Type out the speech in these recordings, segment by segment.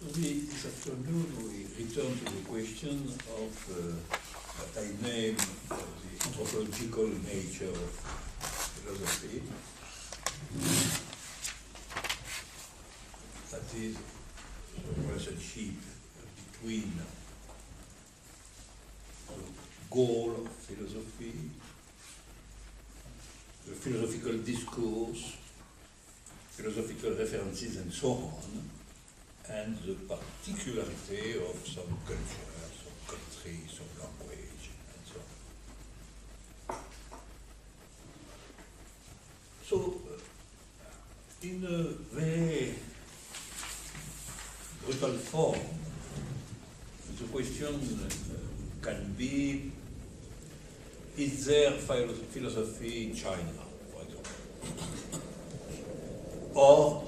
This afternoon we return to the question of what I name the anthropological nature of philosophy. That is the relationship between the goal of philosophy, the philosophical discourse, philosophical references and so on, and the particularity of some culture, some country, some language, and so on. So, in a very brutal form, the question can be, is there philosophy in China, for example? Or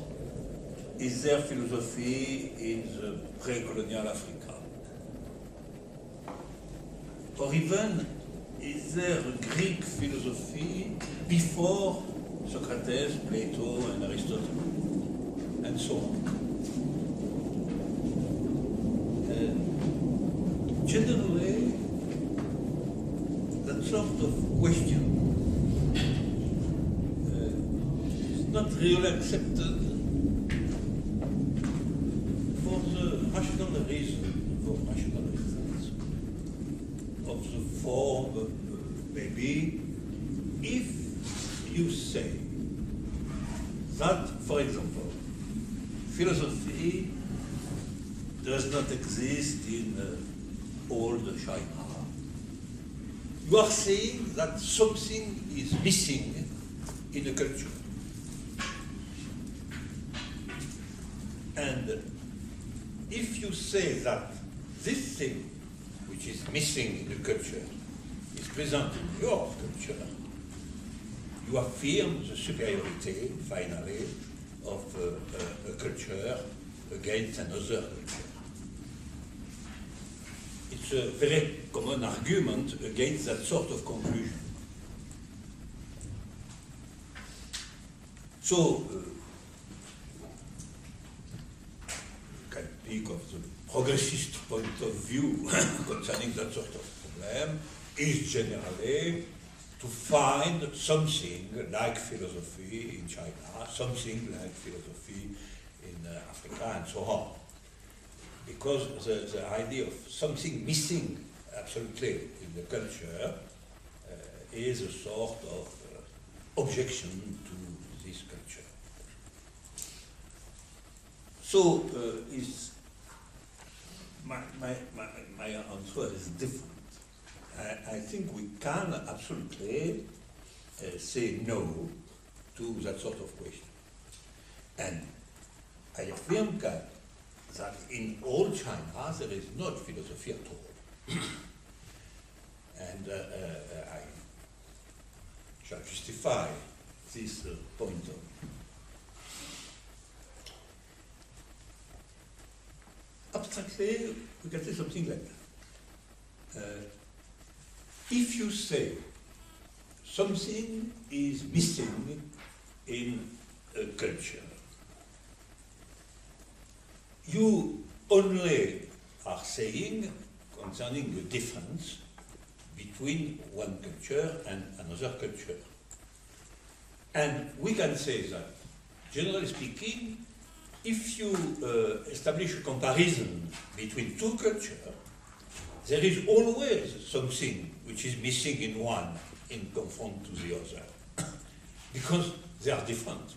is there philosophy in the pre-colonial Africa? Or even, is there a Greek philosophy before Socrates, Plato, and Aristotle, and so on? Generally, that sort of question is not really accepted for rational reasons of the form, maybe, if you say that, for example, philosophy does not exist in old China, you are saying that something is missing in a culture. And if you say that this thing, which is missing in the culture, is present in your culture, you affirm the superiority, finally, of a culture against another culture. It's a very common argument against that sort of conclusion. So, speak of the progressist point of view concerning that sort of problem is generally to find something like philosophy in China, something like philosophy in Africa, and so on. Because the idea of something missing absolutely in the culture is a sort of objection to this culture. So, my answer is different. I think we can absolutely say no to that sort of question. And I affirm that in all China there is not philosophy at all. And I shall justify this point of view. Abstractly, we can say something like that. If you say something is missing in a culture, you only are saying concerning the difference between one culture and another culture. And we can say that, generally speaking, if you establish a comparison between two cultures, there is always something which is missing in one in confront to the other, because they are different.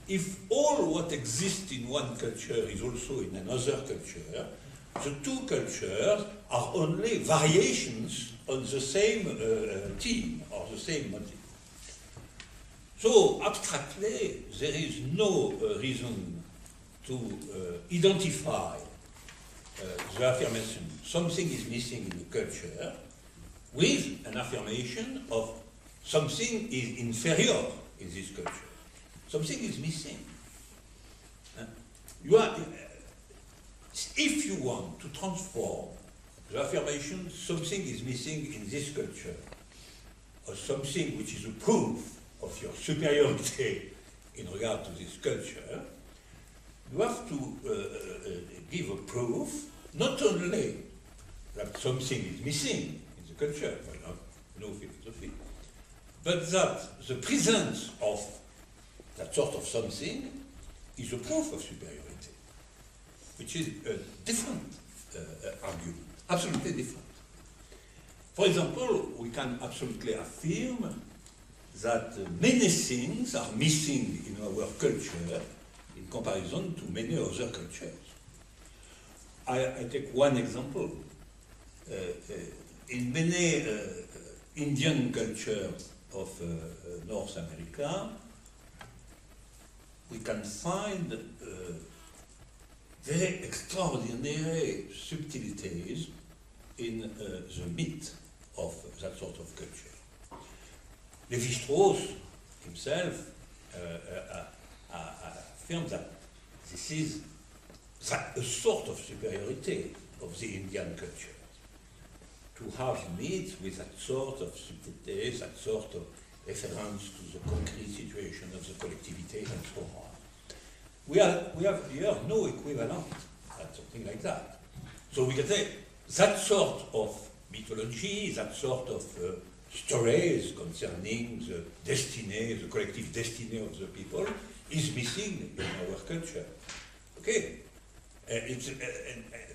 If all what exists in one culture is also in another culture, the two cultures are only variations on the same theme or the same motive. So, abstractly, there is no reason to identify the affirmation something is missing in the culture with an affirmation of something is inferior in this culture. Something is missing. If you want to transform the affirmation something is missing in this culture, or something which is a proof of your superiority in regard to this culture, you have to give a proof not only that something is missing in the culture, no philosophy, but that the presence of that sort of something is a proof of superiority, which is a different argument, absolutely different. For example, we can absolutely affirm that many things are missing in our culture in comparison to many other cultures. I take one example. In many Indian cultures of North America, we can find very extraordinary subtleties in the myth of that sort of culture. Lévi-Strauss himself affirmed that this is a sort of superiority of the Indian culture. To have myths with that sort of subtlety, that sort of reference to the concrete situation of the collectivity and so on. We have here no equivalent at something like that. So we can say that sort of mythology, that sort of stories concerning the destiny, the collective destiny of the people, is missing in our culture. Okay? It's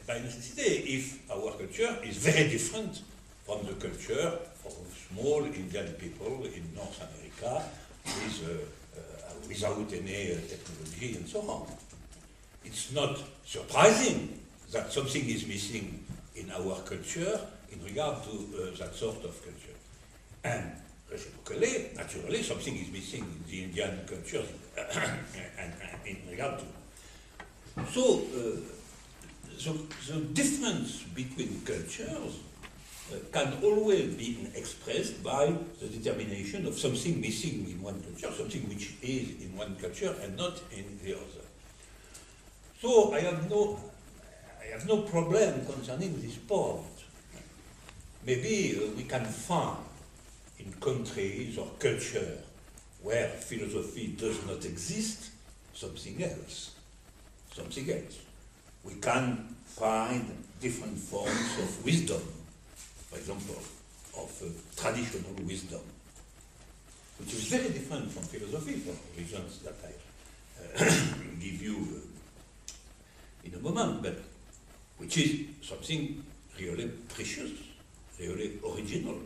by necessity, if our culture is very different from the culture of small Indian people in North America without any technology and so on. It's not surprising that something is missing in our culture in regard to that sort of culture. And reciprocally, naturally, something is missing in the Indian culture and in regard to. So, the difference between cultures can always be expressed by the determination of something missing in one culture, something which is in one culture and not in the other. So I have no problem concerning this point. Maybe we can find in countries or culture where philosophy does not exist something else. Something else. We can find different forms of wisdom, for example, of traditional wisdom, which is very different from philosophy for reasons that I give you in a moment, but which is something really precious, really original.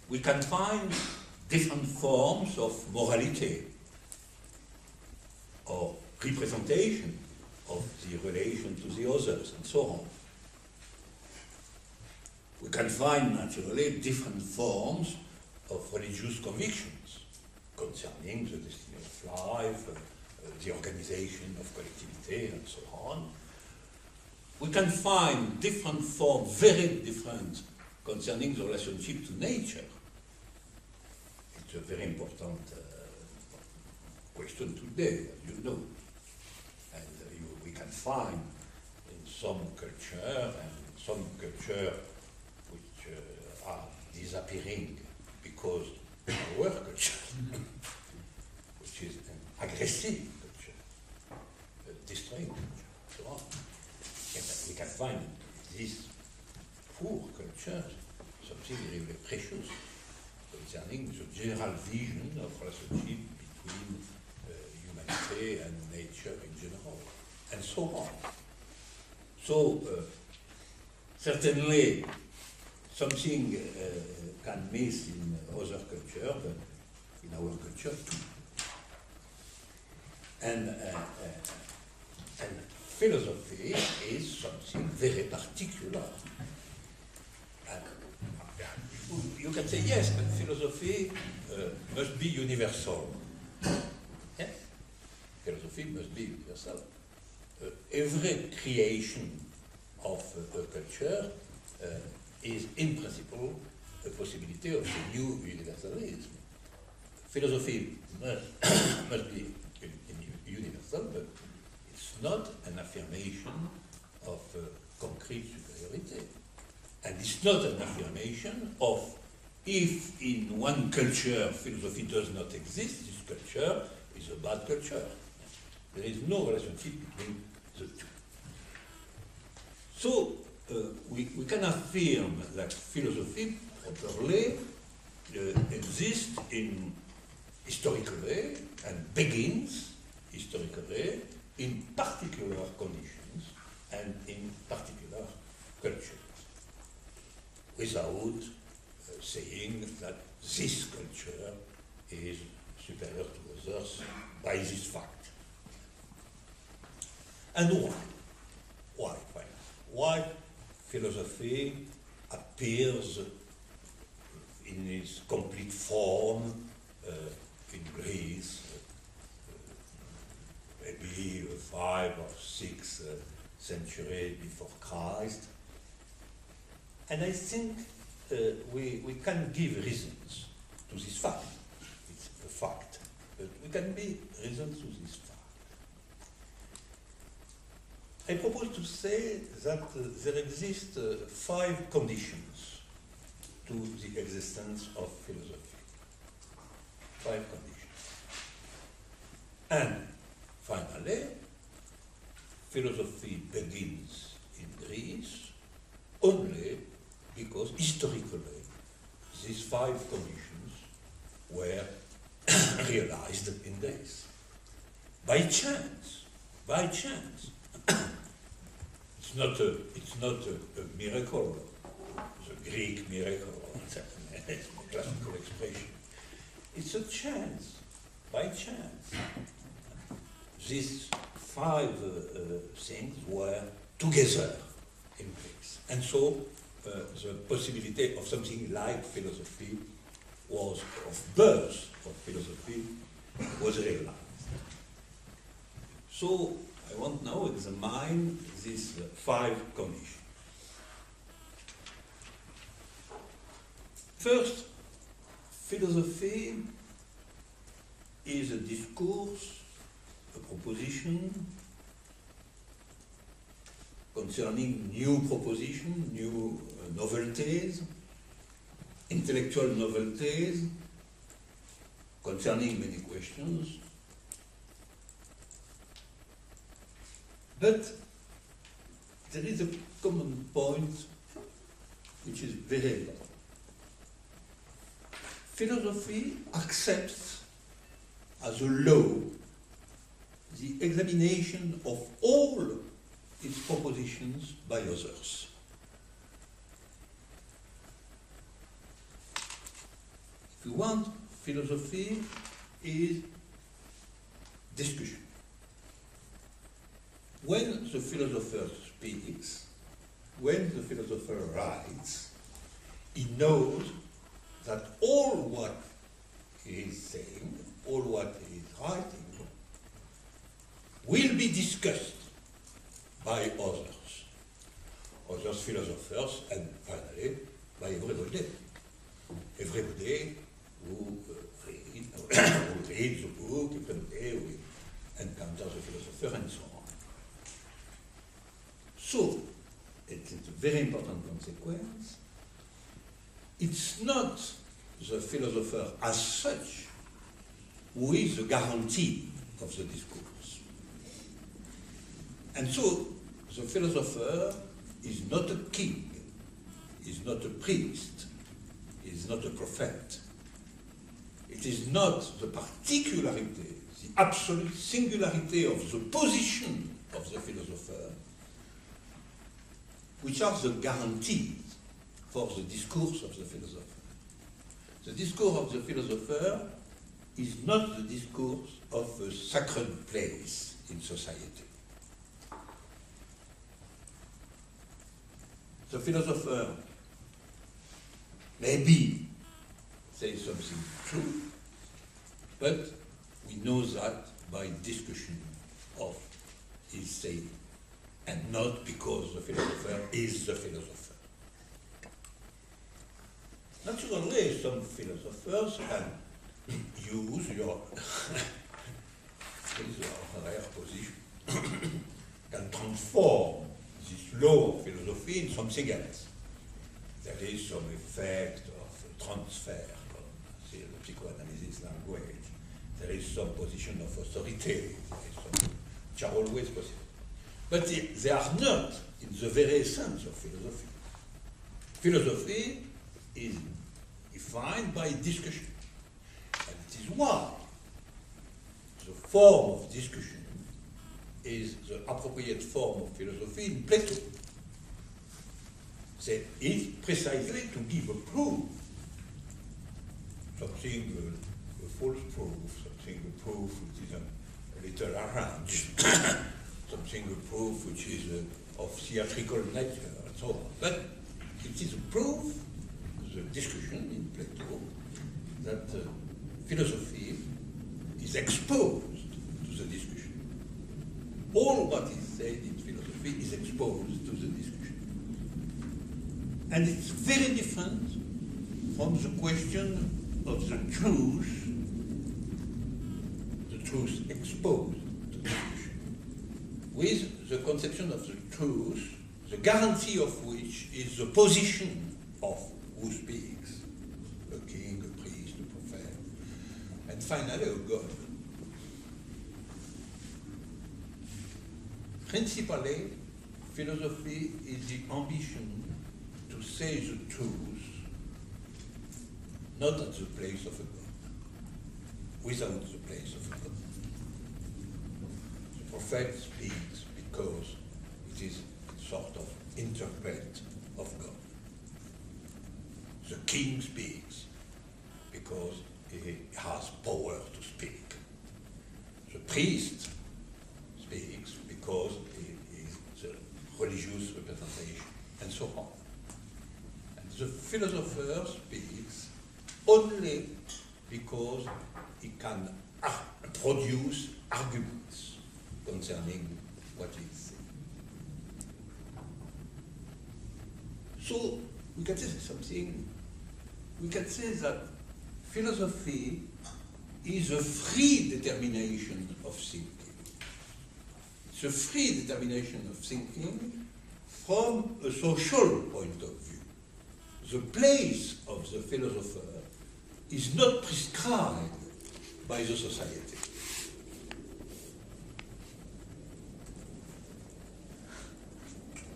We can find different forms of morality or representation of the relation to the others, and so on. We can find, naturally, different forms of religious convictions concerning the destiny of life, the organization of collectivity, and so on. We can find different forms, very different, concerning the relationship to nature. It's a very important question today, as you know. We can find in some culture and some culture which are disappearing because of our culture, which is an aggressive culture, a destroying culture, so on. We can find in these poor cultures something really precious concerning the general vision of relationship between humanity and nature in general, and so on. So, certainly, something can miss in other culture, but in our culture too. And philosophy is something very particular. And, you can say, yes, but philosophy must be universal. Yes, philosophy must be universal. Every creation of a culture is in principle a possibility of a new universalism. Philosophy must be universal, but it's not an affirmation of concrete superiority. And it's not an affirmation of, if in one culture philosophy does not exist, this culture is a bad culture. There is no relationship between the two. So we can affirm that philosophy properly exists in historically and begins historically in particular conditions and in particular cultures, without saying that this culture is superior to others by this fact. And why? Why philosophy appears in its complete form in Greece, maybe 5 or 6 centuries before Christ? And I think we can give reasons to this fact. It's a fact, but we can give reasons to this fact. I propose to say that there exist 5 conditions to the existence of philosophy. 5 conditions. And finally, philosophy begins in Greece only because historically these 5 conditions were realized in Greece. By chance. It's not a miracle, the Greek miracle, it's a classical expression. It's a chance, by chance. These 5 things were together in Greece. And so the possibility of something like philosophy of birth of philosophy was realized. So I want now to examine these 5 conditions. First, philosophy is a discourse, a proposition concerning new propositions, new novelties, intellectual novelties, concerning many questions. But there is a common point which is very important. Philosophy accepts as a law the examination of all its propositions by others. If you want, philosophy is discussion. When the philosopher speaks, when the philosopher writes, he knows that all what he is saying, all what he is writing, will be discussed by others philosophers, and finally by everybody. Everybody who reads the book, everybody who encounters the philosopher, and so on. So, it's a very important consequence. It's not the philosopher as such who is the guarantee of the discourse. And so, the philosopher is not a king, is not a priest, is not a prophet. It is not the particularity, the absolute singularity of the position of the philosopher which are the guarantees for the discourse of the philosopher. The discourse of the philosopher is not the discourse of a sacred place in society. The philosopher maybe says something true, but we know that by discussion of his saying, and not because the philosopher is the philosopher. Naturally, some philosophers can use your rare position, can transform this law of philosophy in something else. There is some effect of transfer, the psychoanalysis language. There is some position of authority. There is some which are always possible. But they are not in the very essence of philosophy. Philosophy is defined by discussion. And it is why the form of discussion is the appropriate form of philosophy in Plato. That is precisely to give a proof, something a false proof, something a proof which is a little arranged, something a proof which is of theatrical nature, and so on. But it is a proof, the discussion in Plato, that philosophy is exposed to the discussion. All what is said in philosophy is exposed to the discussion. And it's very different from the question of the truth exposed to discussion, with the conception of the truth, the guarantee of which is the position of who speaks, a king, a priest, a prophet, and finally a God. Principally, philosophy is the ambition to say the truth, not at the place of a God, without the place of a God. The prophet speaks because it is a sort of interpret of God. The king speaks because he has power to speak. The priest speaks because he is the religious representation, and so on. And the philosopher speaks only because he can produce arguments concerning what he is saying. So we can say something, we can say that philosophy is a free determination of thinking. It's a free determination of thinking from a social point of view. The place of the philosopher is not prescribed by the society.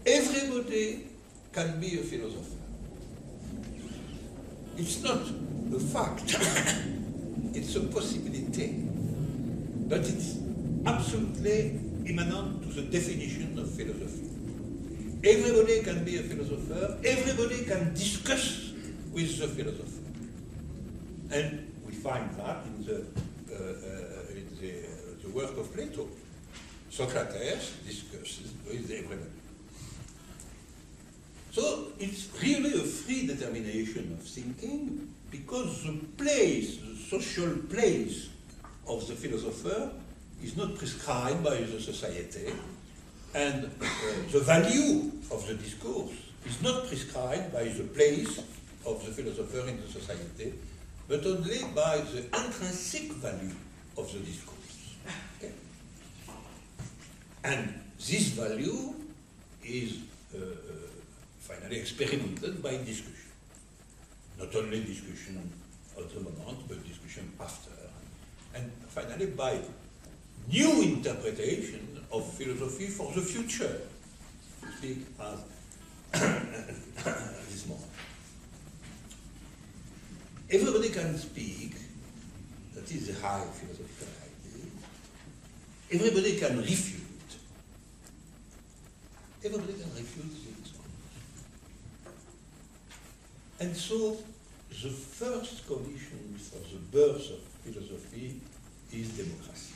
Everybody can be a philosopher. It's not a fact, it's a possibility, but it's absolutely immanent to the definition of philosophy. Everybody can be a philosopher, everybody can discuss with the philosopher. And we find that in the work of Plato. Socrates discusses with everybody. So it's really a free determination of thinking, because the place, the social place of the philosopher is not prescribed by the society, and the value of the discourse is not prescribed by the place of the philosopher in the society, but only by the intrinsic value of the discourse. Okay? And this value is finally experimented by discussion. Not only discussion at the moment, but discussion after. And finally by new interpretation of philosophy for the future, to speak as this moment. Everybody can speak, that is the high philosophical idea. Everybody can refute. Everybody can refute the discourse. And so, the first condition for the birth of philosophy is democracy.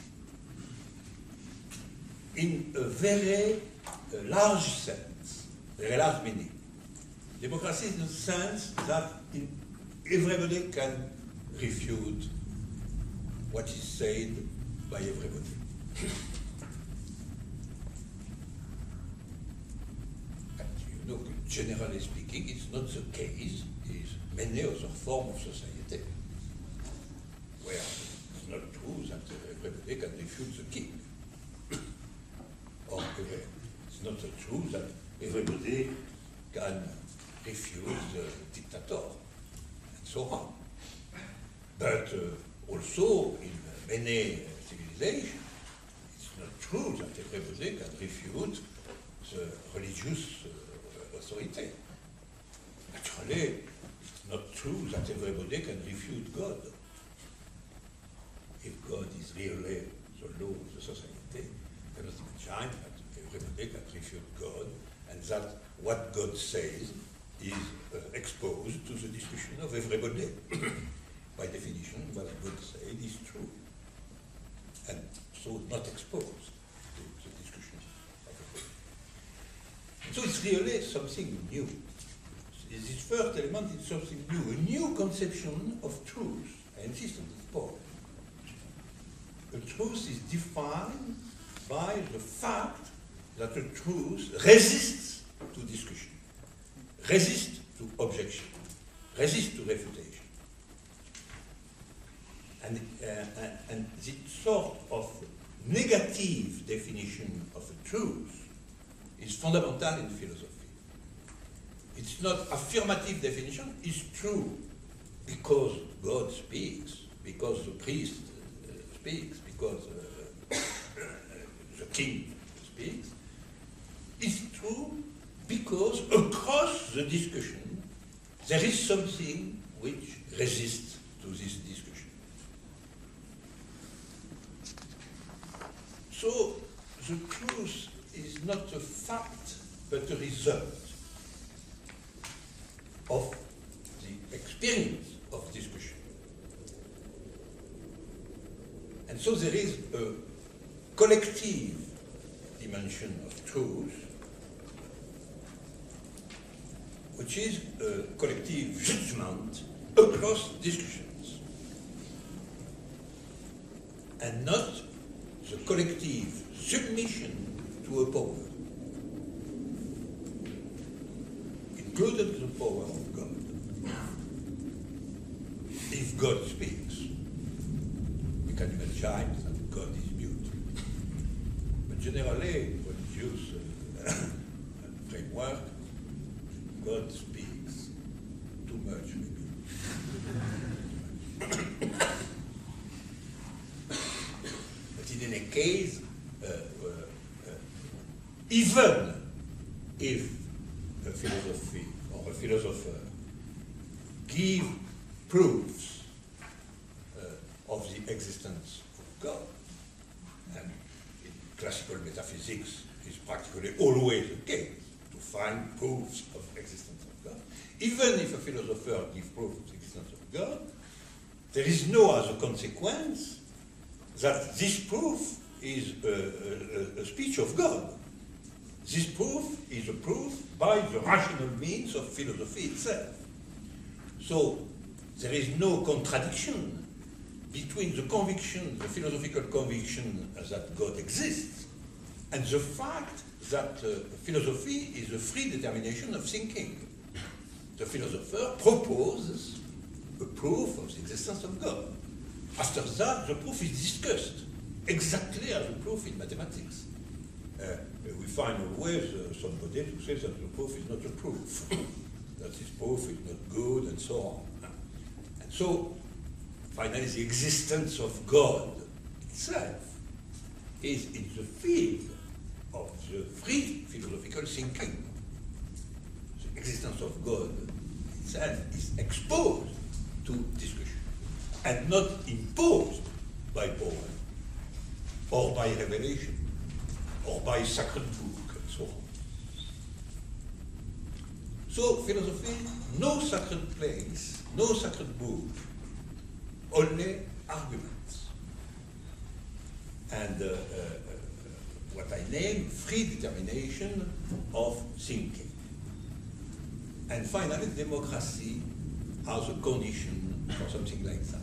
In a very large sense, very large meaning. Democracy in the sense that everybody can refute what is said by everybody. And you know, generally speaking, it's not the case in many other forms of society, where it's not true that everybody can refute the king. Or it's not true that everybody can refute the dictator, and so on. But also in many civilizations, it's not true that everybody can refute the religious authority. Naturally, it's not true that everybody can refute God. If God is really the law of the society, cannot imagine that everybody can refute God, and that what God says is exposed to the discussion of everybody. By definition, what God said is true, and so not exposed to the discussion of everybody. And so it's really something new. This first element is something new, a new conception of truth. I insist on this point. A truth is defined by the fact that a truth resists to discussion, resists to objection, resists to refutation. And this sort of negative definition of a truth is fundamental in philosophy. It's not affirmative definition, it's true because God speaks, because the priest speaks, because the king speaks. It's true because across the discussion there is something which resists to this discussion. So the truth is not a fact but a result of the experience of discussion. And so there is a collective dimension of truth, which is a collective judgment across discussions, and not the collective submission to a power, including the power of God. If God speaks, we can imagine that God is mute. But generally, religious framework, God speaks too much, maybe. But in any case, even if a philosophy or a philosopher give proofs of the existence of God, and in classical metaphysics is practically always the case, to find proofs of existence of God. Even if a philosopher gives proof of the existence of God, there is no other consequence that this proof is a speech of God. This proof is a proof by the rational means of philosophy itself. So there is no contradiction between the conviction, the philosophical conviction that God exists, and the fact that philosophy is a free determination of thinking. The philosopher proposes a proof of the existence of God. After that, the proof is discussed, exactly as the proof in mathematics. We find always somebody who says that the proof is not a proof, that this proof is not good, and so on. And so, finally, the existence of God itself is in the field of the free philosophical thinking. The existence of God itself is exposed to discussion and not imposed by power or by revelation or by sacred book and so on. So philosophy, no sacred place, no sacred book, only arguments. And what I name free determination of thinking. And finally, democracy as a condition for something like that.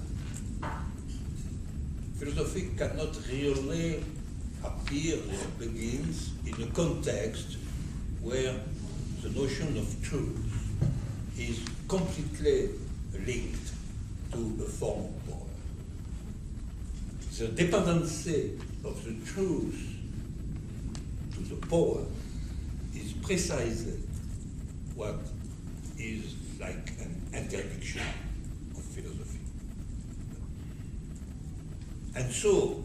Philosophy cannot really appear or begins in a context where the notion of truth is completely linked to a form of power. The dependency of the truth to the power is precisely what is like an interdiction of philosophy. And so,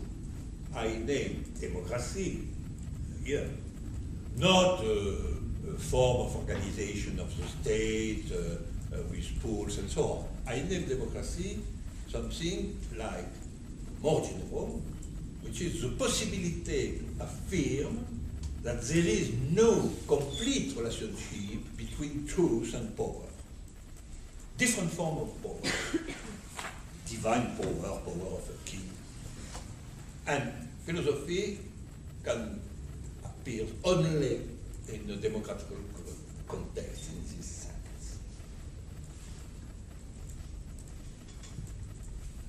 I name democracy here, not a form of organization of the state with pools and so on. I name democracy something like more general, which is the possibility to affirm that there is no complete relationship between truth and power. Different form of power, divine power, power of a king. And philosophy can appear only in a democratic context in this sense.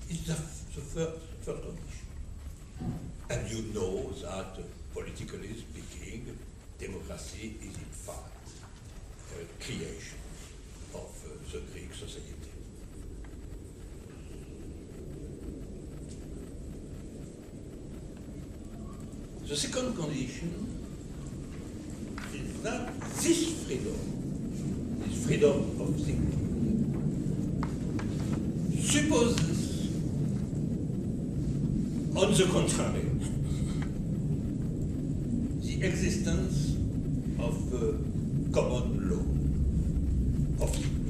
It's the first condition. And you know that, politically speaking, democracy is in fact a creation of the Greek society. The second condition is that this freedom of thinking, supposes, on the contrary, the existence of a common law of thinking.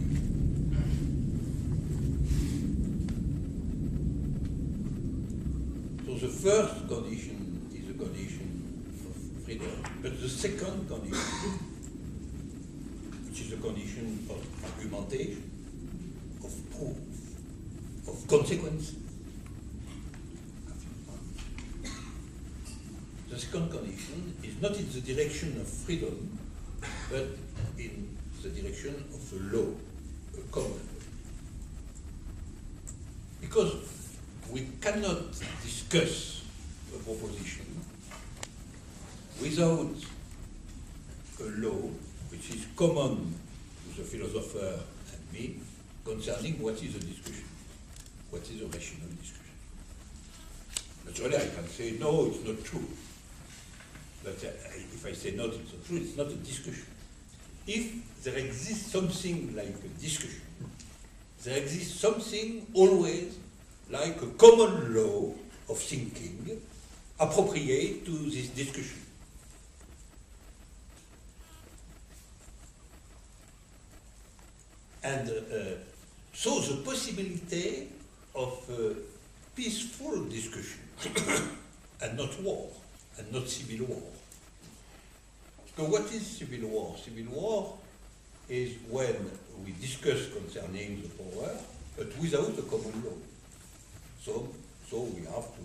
So the first condition is a condition of freedom, but the second condition, which is a condition of argumentation, of proof, of consequences. The second condition is not in the direction of freedom, but in the direction of a law, a common law. Because we cannot discuss a proposition without a law which is common to the philosopher and me concerning what is a discussion, what is a rational discussion. Naturally, I can say, no, it's not true. But if I say no, it's not true, it's not a discussion. If there exists something like a discussion, there exists something always like a common law of thinking appropriate to this discussion. And so the possibility of peaceful discussion and not war, and not civil war. So what is civil war? Civil war is when we discuss concerning the power, but without a common law. So we have to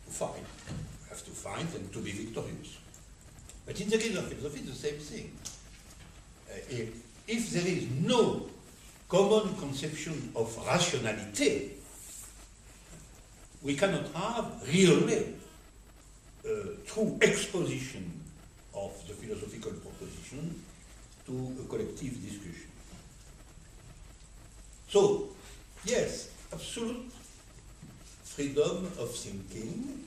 fight. We have to fight and to be victorious. But in the case of philosophy, it's the same thing. If there is no common conception of rationality, we cannot have really true exposition of the philosophical proposition to a collective discussion. So, yes, absolute freedom of thinking,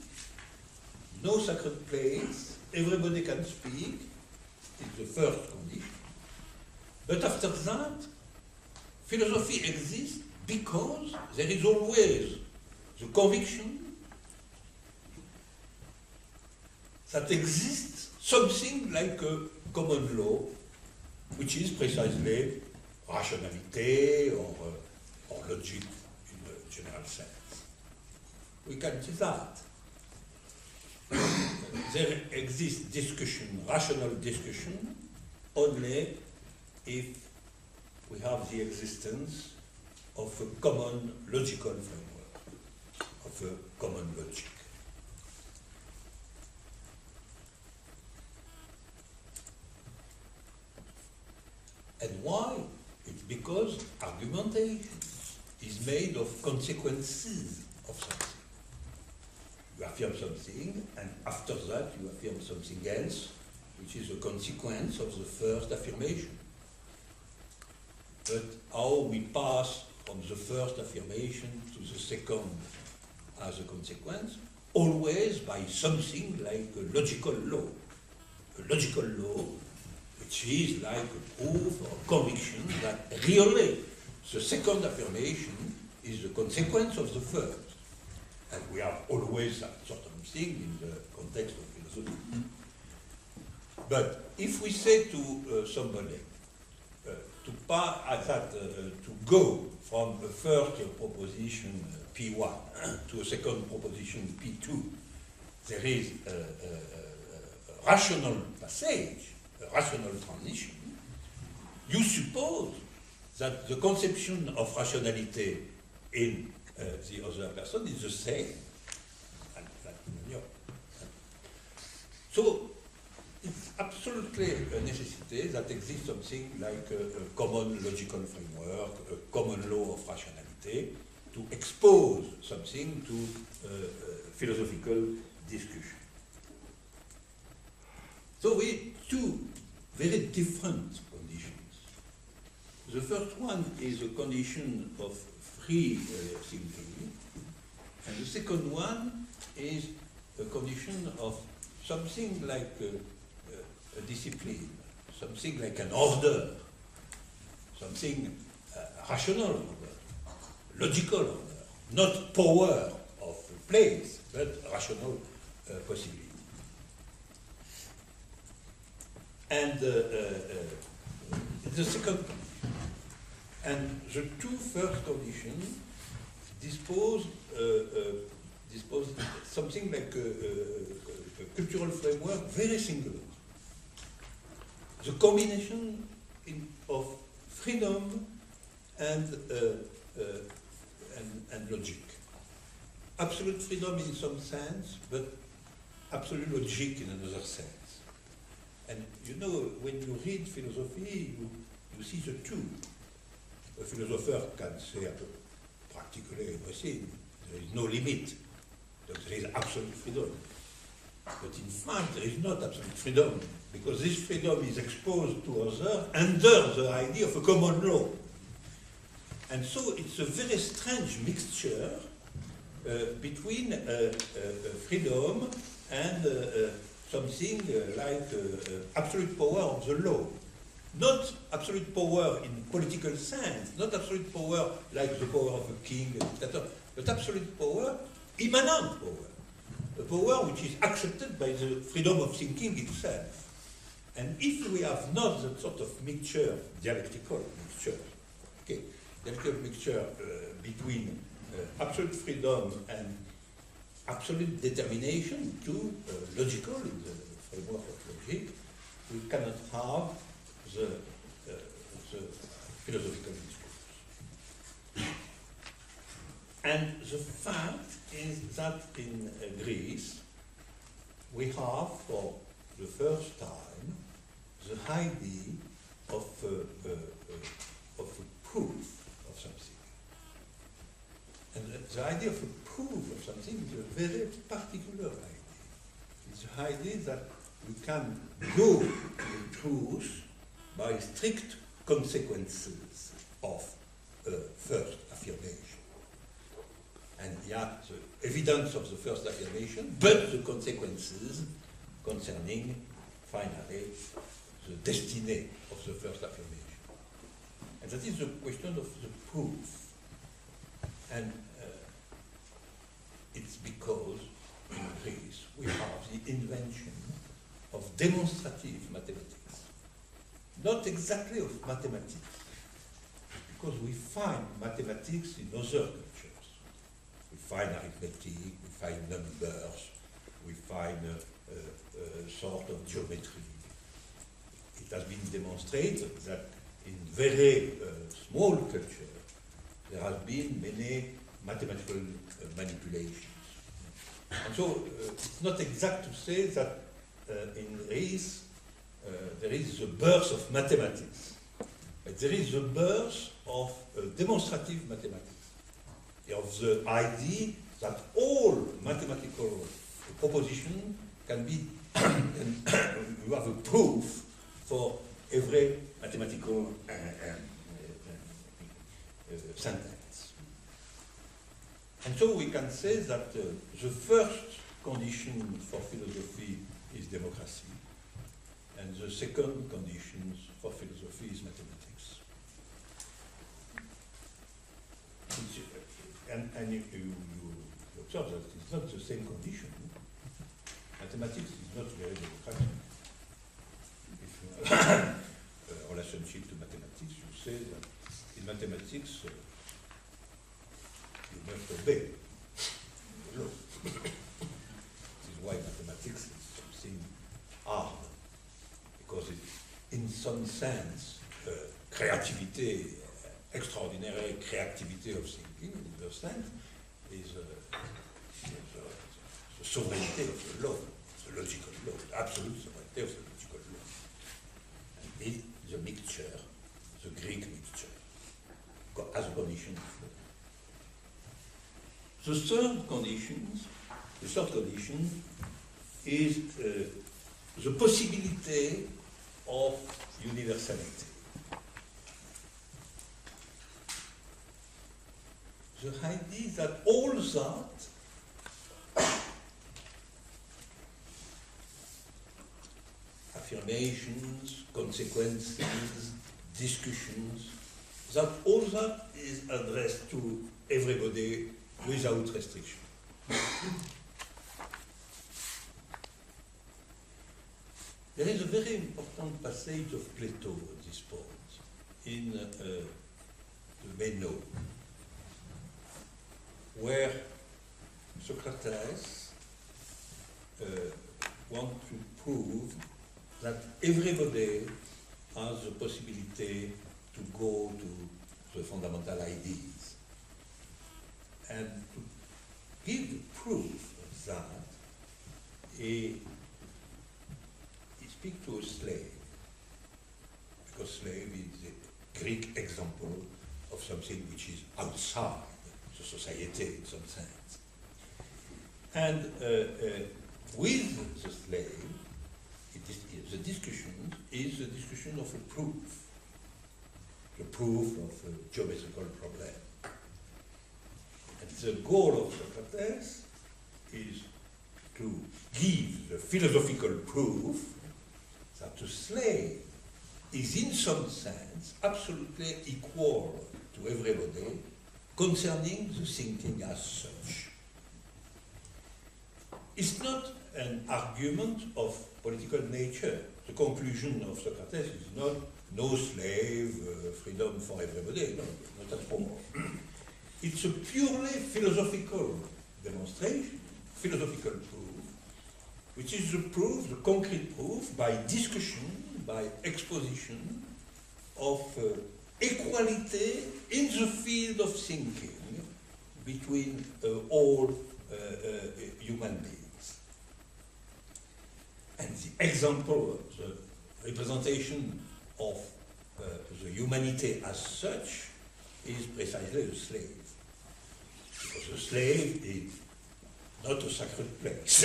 no sacred place, everybody can speak, is the first condition. But after that, philosophy exists because there is always the conviction that exists something like a common law, which is precisely rationality or logic in a general sense. We can see that. There exists discussion, rational discussion, only if we have the existence of a common logical framework, of a common logic. And why? It's because argumentation is made of consequences of something. You affirm something, and after that you affirm something else, which is a consequence of the first affirmation. But how we pass from the first affirmation to the second as a consequence? Always by something like a logical law. A logical law which is like a proof or a conviction that really the second affirmation is the consequence of the first. And we have always that sort of thing in the context of philosophy. But if we say to somebody to go from a first proposition P1 to a second proposition P2, there is a rational passage, a rational transition, you suppose that the conception of rationality in the other person is the same. So it's absolutely a necessity that exists something like a common logical framework, a common law of rationality, to expose something to philosophical discussion. So we have two very different conditions. The first one is a condition of free thinking, and the second one is a condition of something like a discipline, something like an order, something rational order, logical order, not power of place, but rational possibility. And the second condition. And the two first conditions dispose something like a cultural framework very singular. The combination of freedom and logic. Absolute freedom in some sense, but absolute logic in another sense. And you know, when you read philosophy, you see the two. A philosopher can say practically everything. There is no limit. There is absolute freedom. But in fact, there is not absolute freedom, because this freedom is exposed to others under the idea of a common law. And so it's a very strange mixture between freedom and something like absolute power of the law. Not absolute power in political sense, not absolute power like the power of a king, etc., but absolute power, immanent power. A power which is accepted by the freedom of thinking itself. And if we have not that sort of mixture, dialectical mixture, okay, dialectical mixture between absolute freedom and absolute determination to logical in the framework of logic, we cannot have the philosophical discourse. And the fact is that in Greece, we have for the first time the idea of a proof of something. And the idea of a proof of something is a very particular idea. It's the idea that we can go to truth by strict consequences of first affirmation. And the evidence of the first affirmation, but the consequences concerning, finally, the destiny of the first affirmation. And that is the question of the proof. And it's because in Greece we have the invention of demonstrative mathematics. Not exactly of mathematics, because we find mathematics in other cultures. We find arithmetic, we find numbers, we find a sort of geometry. It has been demonstrated that in very small cultures there has been many mathematical manipulations. And so it's not exact to say that in Greece there is the birth of mathematics, but there is the birth of demonstrative mathematics, of the idea that all mathematical propositions can be, you have a proof for every mathematical sentence. And so we can say that the first condition for philosophy is democracy, and the second condition for philosophy is mathematics. And you thought that it's not the same condition. Mathematics is not very democratic. If you have a relationship to mathematics, you say that in mathematics you must obey the law. This is why mathematics is something hard, because it, in some sense, creativity, extraordinary creativity of thinking, in the sense, is the sovereignty of the law, the logical law, the absolute sovereignty of the logical law. And it is a mixture, the Greek mixture, as a condition of law. The third condition is the possibility of universality. The idea that all that affirmations, consequences, discussions, that all that is addressed to everybody without restriction. There is a very important passage of Plato at this point in the Meno, where Socrates wants to prove that everybody has the possibility to go to the fundamental ideas. And to give the proof of that, he speaks to a slave, because slave is the Greek example of something which is outside the society in some sense. And with the slave, the discussion is the discussion of a proof, the proof of a geometrical problem. And the goal of Socrates is to give the philosophical proof that the slave is in some sense absolutely equal to everybody concerning the thinking as such. It's not an argument of political nature. The conclusion of Socrates is not no slave, freedom for everybody. No, not at all. It's a purely philosophical demonstration, philosophical proof, which is the proof, the concrete proof, by discussion, by exposition, of equality in the field of thinking between all human beings. And the example, the representation of the humanity as such is precisely the slave. Because the slave is not a sacred place.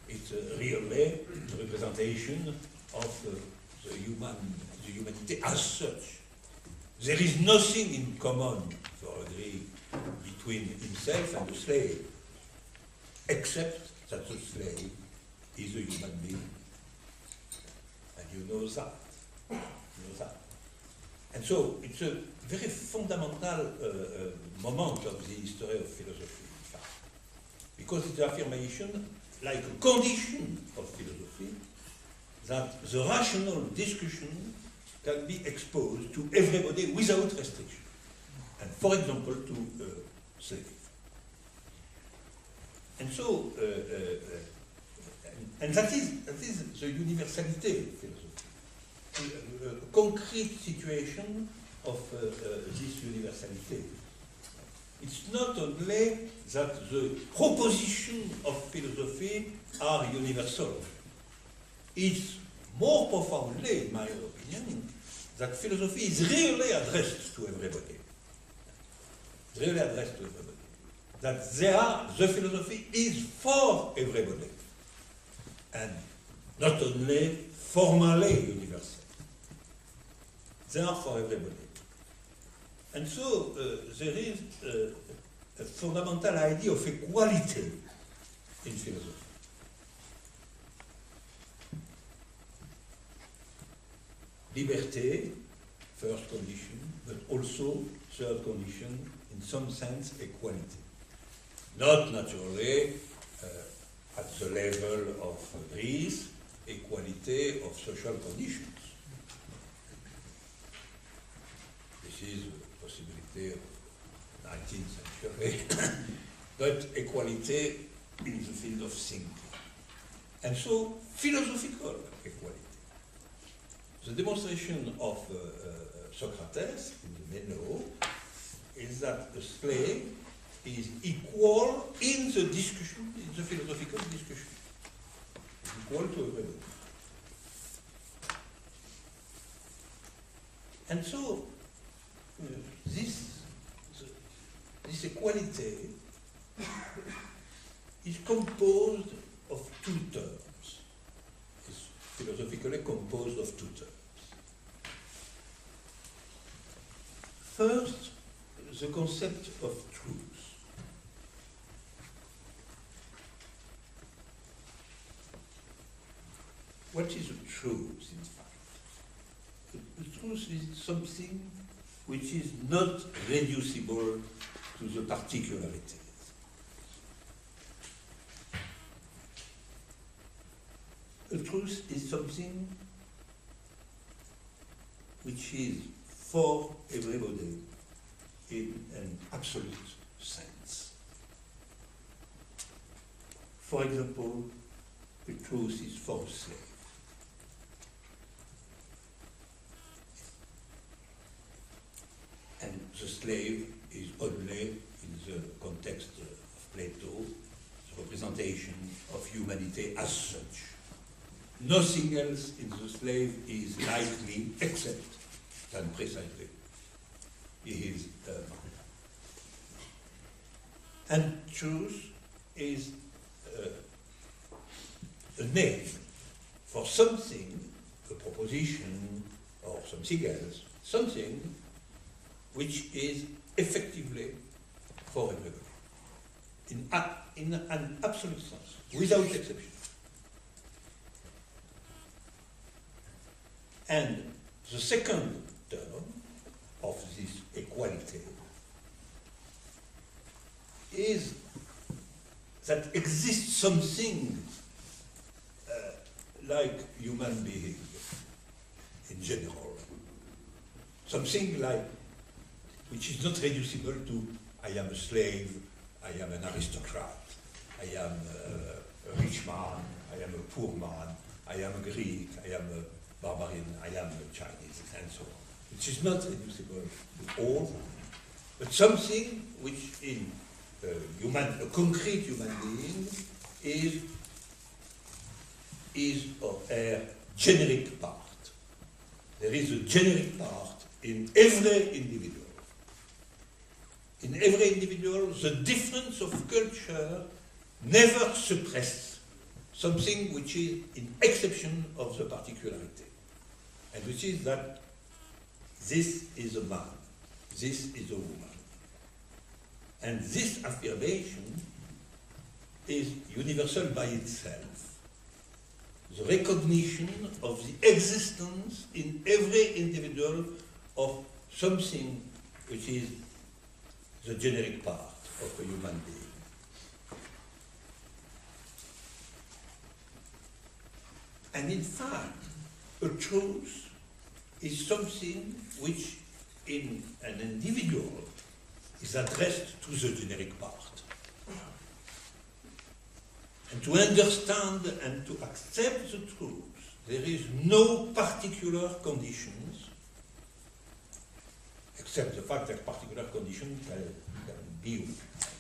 It's really the representation of the humanity as such. There is nothing in common, for a Greek, between himself and the slave, except that the slave is a human being. And you know that. And so it's a very fundamental moment of the history of philosophy, in fact. Because it's an affirmation, like a condition of philosophy, that the rational discussion can be exposed to everybody without restriction. And for example, to slave. And so, and that is the universality of philosophy. A concrete situation of this universality. It's not only that the propositions of philosophy are universal. It's more profoundly, in my opinion, that philosophy is really addressed to everybody. Really addressed to everybody. That the philosophy is for everybody. And not only formally universal. They are for everybody. And so there is a fundamental idea of equality in philosophy. Liberté, first condition, but also third condition, in some sense, equality. not naturally at the level of Greece, equality of social conditions. This is a possibility of 19th century, but equality in the field of thinking. And so, philosophical equality. The demonstration of Socrates in the Meno is that a slave is equal in the discussion, in the philosophical discussion, equal to everybody. And so, this equality is composed of two terms. It's philosophically composed of two terms. First, the concept of truth. What is a truth, in fact? The truth is something which is not reducible to the particularities. A truth is something which is for everybody in an absolute sense. For example, the truth is for a slave. And the slave is only, in the context of Plato, the representation of humanity as such. Nothing else in the slave is likely except than precisely he is a man. And truth is a name for something, a proposition or something else, something which is effectively for everybody, in an absolute sense, without exception. And the second term of this equality is that exists something like human being in general, something like which is not reducible to I am a slave, I am an aristocrat, I am a rich man, I am a poor man, I am a Greek, I am a barbarian, I am a Chinese, and so on. Which is not reducible to all, but something which in a concrete human being is a generic part. There is a generic part in every individual. In every individual, the difference of culture never suppresses something which is in exception of the particularity, and which is that this is a man, this is a woman. And this affirmation is universal by itself. The recognition of the existence in every individual of something which is the generic part of a human being. And in fact, a truth is something which in an individual is addressed to the generic part. And to understand and to accept the truth, there is no particular conditions, except the fact that particular conditions can be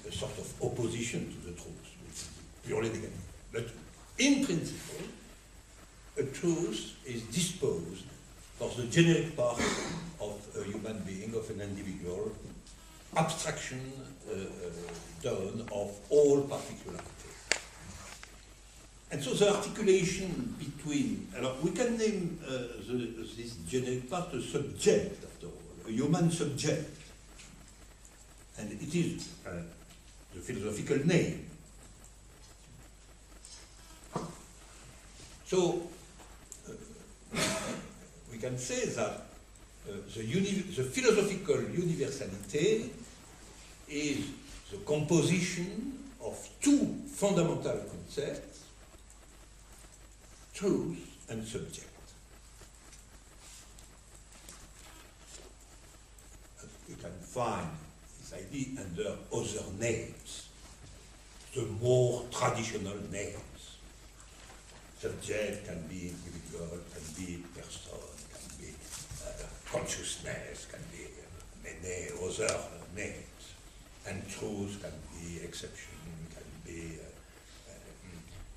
a sort of opposition to the truth, which is purely negative. But in principle, a truth is disposed for the generic part of a human being, of an individual, abstraction done of all particularity. And so the articulation between, we can name this generic part a subject, after all, a human subject. And it is the philosophical name. So we can say that the philosophical universality is the composition two fundamental concepts, truth and subject. We can find this idea under other names, the more traditional names. Subject can be individual, can be person, can be consciousness, can be many other names. And truth can be exception, can be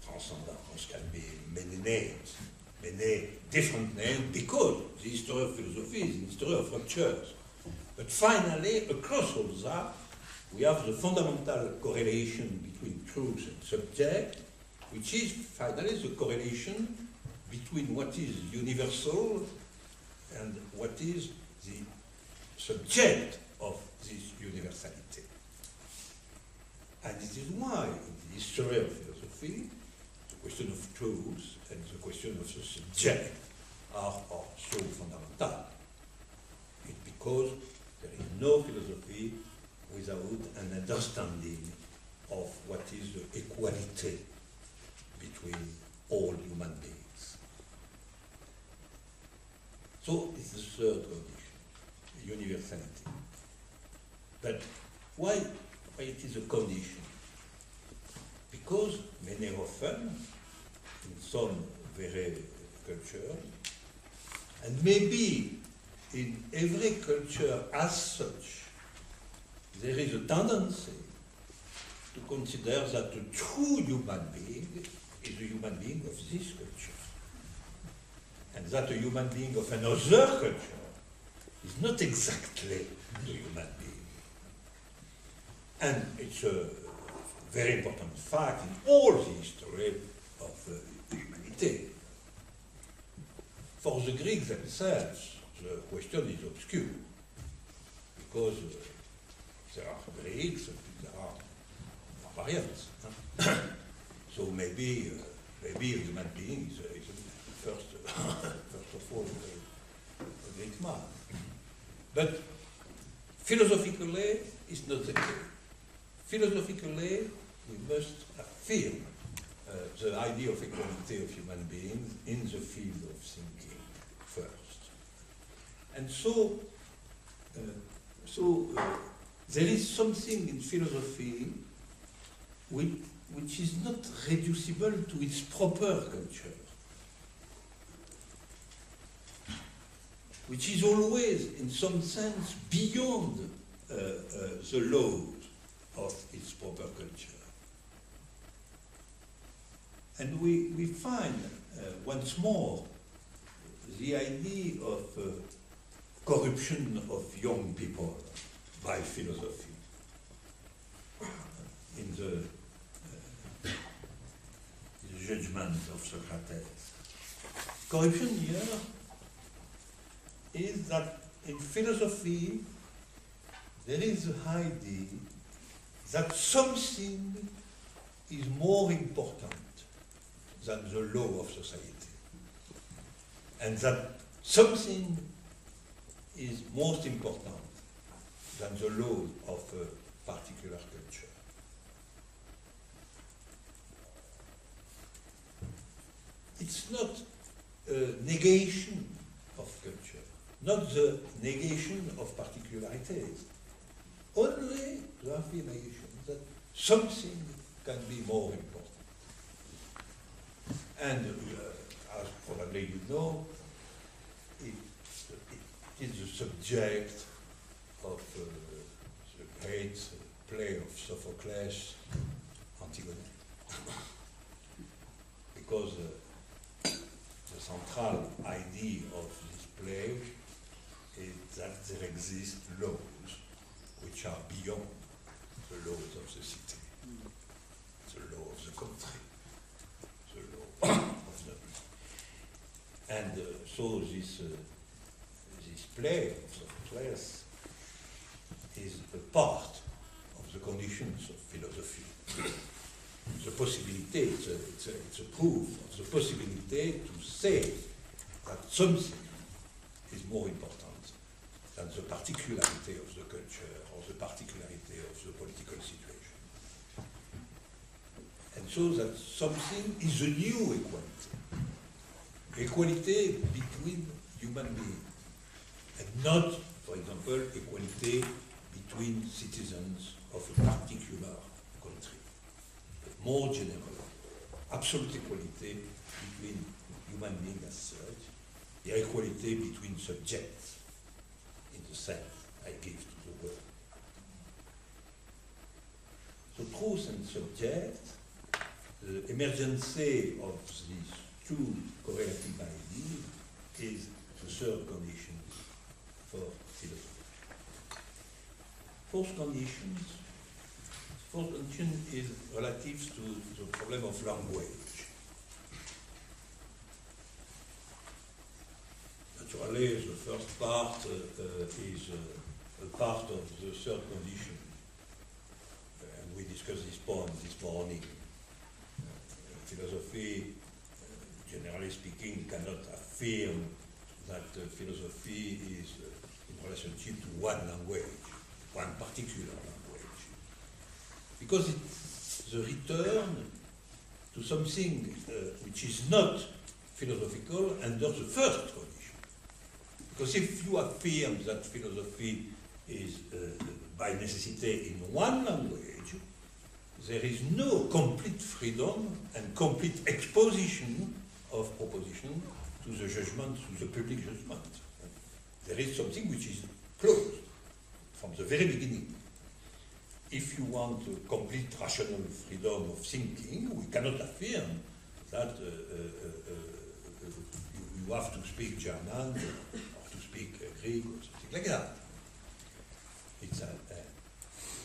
transcendence, can be many names, many different names, because the history of philosophy is the history of ruptures. But finally, across all that, we have the fundamental correlation between truth and subject, which is finally the correlation between what is universal and what is the subject of this universality. And this is why in the history of philosophy, the question of truth and the question of the subject are so fundamental. It's because there is no philosophy without an understanding of what is the equality between all human beings. So it's the third condition, universality. But why it is a condition? Because many often, in some very cultures, and maybe in every culture as such, there is a tendency to consider that a true human being is a human being of this culture, and that a human being of another culture is not exactly the human being. And it's a very important fact in all the history of humanity. For the Greeks themselves, the question is obscure, because there are Greeks and there are barbarians. So maybe a human being is first of all a Greek man. But philosophically, it's not the case. Philosophically, we must affirm the idea of equality of human beings in the field of thinking first. And so there is something in philosophy which is not reducible to its proper culture, which is always, in some sense, beyond the laws of its proper culture. And we find, once more, the idea of corruption of young people by philosophy in the judgment of Socrates. Corruption here is that in philosophy there is the idea that something is more important than the law of society, and that something is most important than the law of a particular culture. It's not a negation of culture, not the negation of particularities, only the affirmation that something can be more important. And as probably you know, it is the subject of the great play of Sophocles, Antigone. Because the central idea of this play is that there exist laws which are beyond the laws of the city, the law of the country, the law of the... And so this play of Sophocles is a part of the conditions of philosophy. The possibility, it's a proof of the possibility to say that something is more important than the particularity of the culture or the particularity of the political situation. shows that something is a new equality. Equality between human beings, and not, for example, equality between citizens of a particular country, but more general, absolute equality between human beings as such, the equality between subjects in the sense I give to the world. So truth and subject, the emergence of these two correlative ideas is the third condition for philosophy. Fourth condition is relative to the problem of language. Naturally, the first part is a part of the third condition. And we discussed this point this morning. Philosophy, generally speaking, cannot affirm that philosophy is in relationship to one language, one particular language. Because it's the return to something which is not philosophical under the first condition. Because if you affirm that philosophy is by necessity in one language, there is no complete freedom and complete exposition of proposition to the judgment, to the public judgment. There is something which is closed from the very beginning. If you want a complete rational freedom of thinking, we cannot affirm that you have to speak German or to speak Greek or something like that. It's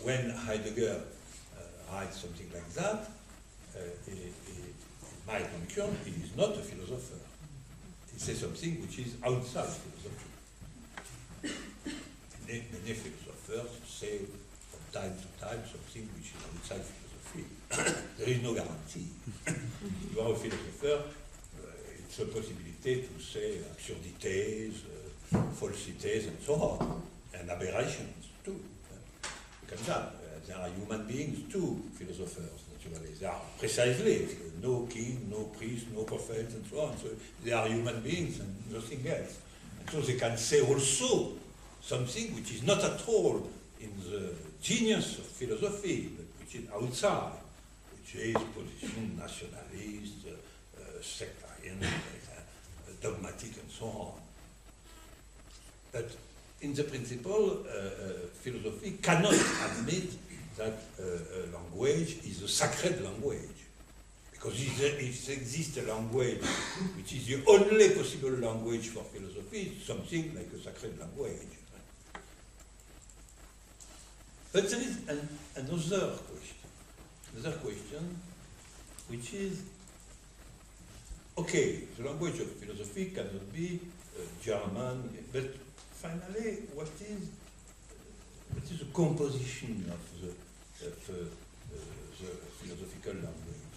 when Heidegger writes something like that, in my conviction, he is not a philosopher. He says something which is outside philosophy. Many philosophers say from time to time something which is outside philosophy. There is no guarantee. You are a philosopher, it's a possibility to say absurdities, falsities, and so on, and aberrations too. There are human beings too, philosophers, naturally. They are precisely no king, no priest, no prophet, and so on. So they are human beings and nothing else. And so they can say also something which is not at all in the genius of philosophy, but which is outside, which is position nationalist, sectarian, dogmatic, and so on. But in the principle, philosophy cannot admit that language is a sacred language. Because if there exists a language which is the only possible language for philosophy, it's something like a sacred language. But there is another question, which is, okay, the language of philosophy cannot be German, but finally, what is the composition of the philosophical language?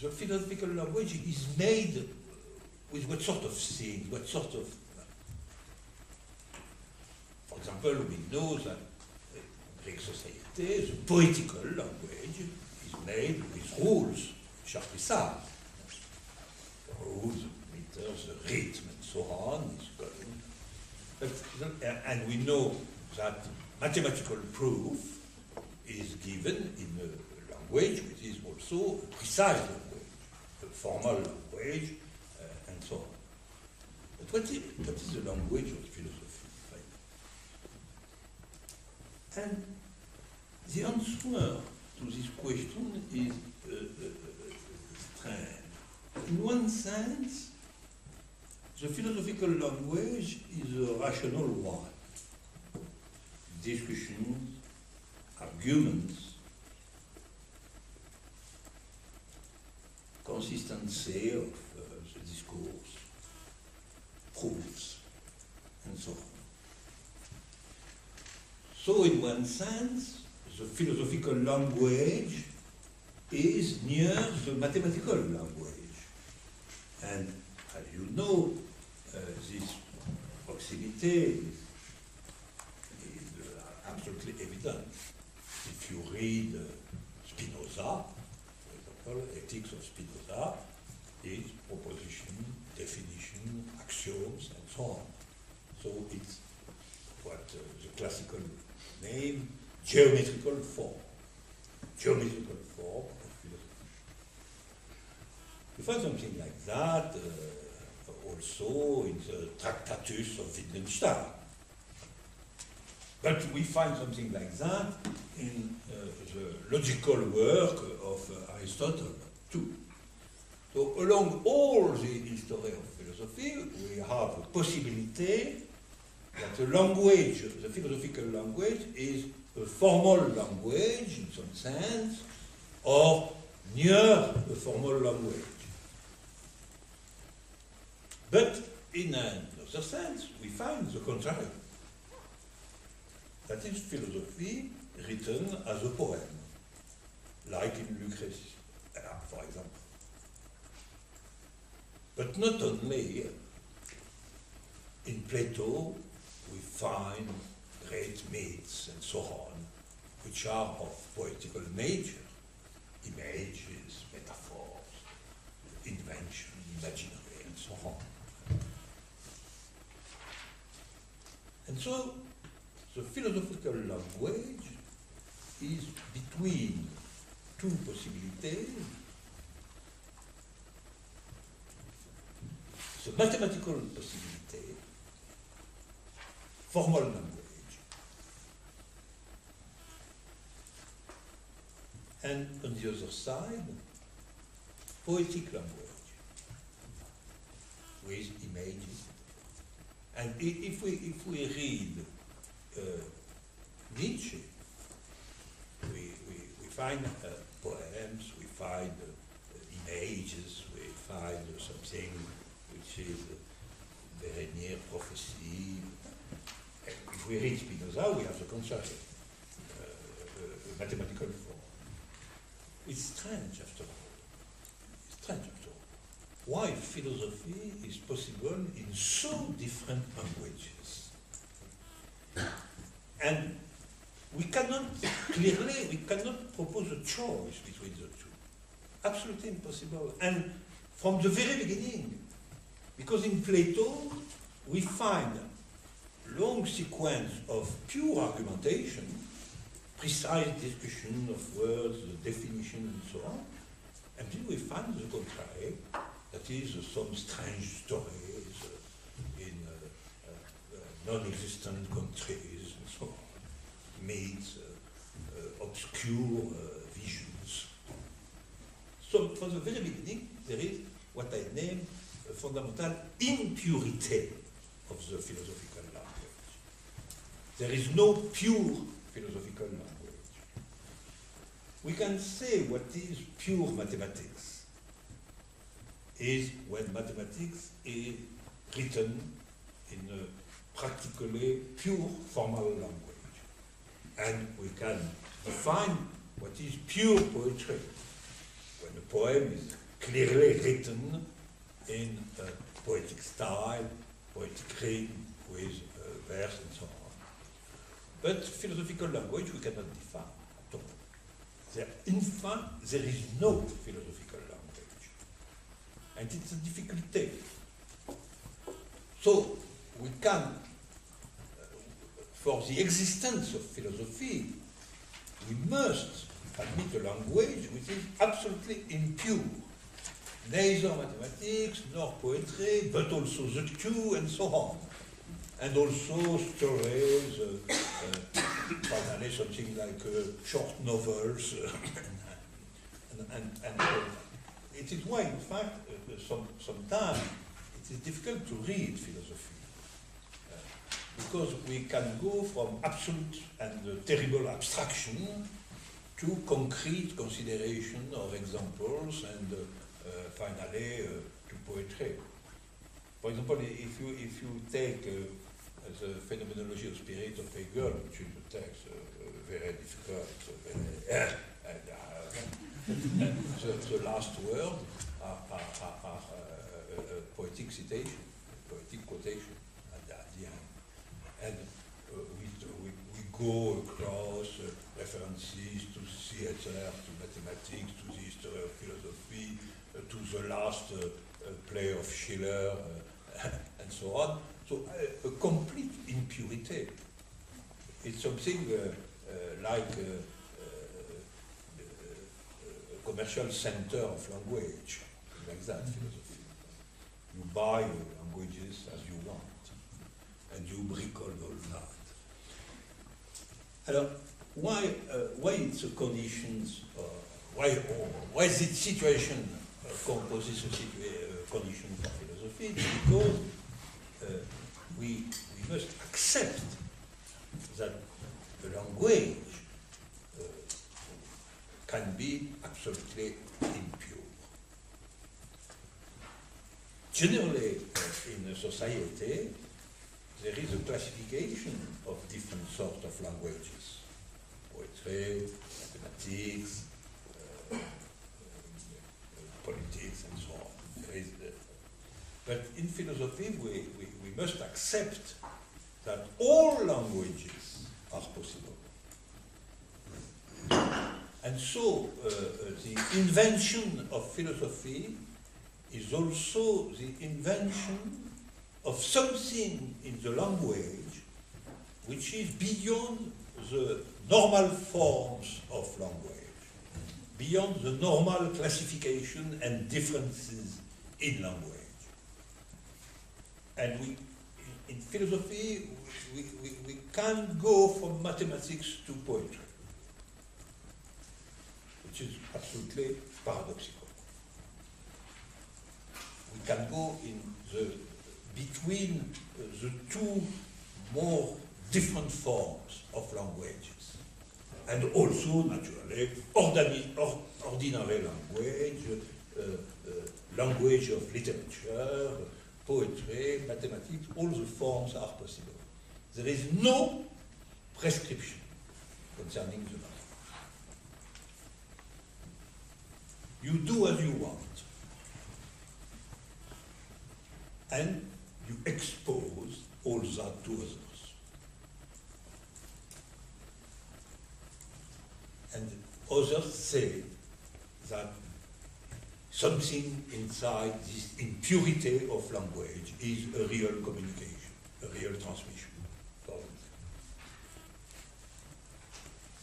The philosophical language is made with what sort of things, what sort of... For example, we know that in Greek society, the poetical language is made with rules which are precise. The rules, the meters, the rhythm, and so on is going. And we know that mathematical proof is given in a language which is also a precise language, a formal language, and so on. But what is the language of philosophy? And the answer to this question is strange. In one sense, the philosophical language is a rational one. Discussions, arguments, consistency of the discourse, proofs, and so on. So in one sense, the philosophical language is near the mathematical language. And as you know, this proximity is absolutely evident. If you read poetics of Spinoza is proposition, definition, axioms, and so on. So it's what the classical name, geometrical form. Geometrical form of philosophy. You find something like that also in the Tractatus of Wittgenstein. But we find something like that in the logical work of Aristotle too. So along all the history of philosophy, we have a possibility that the language, the philosophical language, is a formal language in some sense, or near a formal language. But in another sense, we find the contrary. That is philosophy written as a poem, like in Lucrece, for example. But not only in Plato, we find great myths and so on, which are of poetical nature, images, metaphors, invention, imaginary, and so on. And so, the philosophical language is between two possibilities. The mathematical possibility, formal language, and on the other side, poetic language with images. And if we read Nietzsche, we find poems, we find images, we find something which is very near prophecy. And if we read Spinoza, we have the contrary, mathematical form. It's strange after all. It's strange after all. Why philosophy is possible in so different languages. And we cannot propose a choice between the two. Absolutely impossible. And from the very beginning, because in Plato, we find a long sequence of pure argumentation, precise discussion of words, the definition, and so on. And then we find the contrary, that is some strange stories in non-existent countries, and so on, myths, obscure visions. So from the very beginning, there is what I name a fundamental impurity of the philosophical language. There is no pure philosophical language. We can say what is pure mathematics is when mathematics is written in a practically pure formal language. And we can define what is pure poetry, when a poem is clearly written in a poetic style, poetic rhythm, with verse and so on. But philosophical language we cannot define at all. In fact, there is no philosophical language. And it's a difficulty. So we can, for the existence of philosophy, we must admit a language which is absolutely impure. Neither mathematics nor poetry, but also the two and so on. And also stories, finally something like short novels, and it is why, in fact, sometimes it is difficult to read philosophy. Because we can go from absolute and terrible abstraction to concrete consideration of examples and finally to poetry. For example, if you take the Phenomenology of Spirit of Hegel, which is a text very difficult, the last word are poetic citation, poetic quotation at the end. And we go across references to theater, to mathematics, to the history of philosophy, to the last play of Schiller, and so on. So a complete impurity. It's something like a commercial center of language, like that, philosophy. You buy languages as you want, and you bricole all that. Alors, why it's a conditions, why this situation composes a condition for philosophy? Because we must accept that the language can be absolutely impure. Generally, in a society, there is a classification of different sorts of languages. Poetry, mathematics, politics, and so on. But in philosophy, we must accept that all languages are possible. And so the invention of philosophy is also the invention of something in the language which is beyond the normal forms of language, beyond the normal classification and differences in language. And in philosophy, we can't go from mathematics to poetry, which is absolutely paradoxical. We can go in between the two more different forms of languages, and also, naturally, ordinary language, language of literature, poetry, mathematics, all the forms are possible. There is no prescription concerning the language. You do as you want, and you expose all that to others. And others say that something inside this impurity of language is a real communication, a real transmission.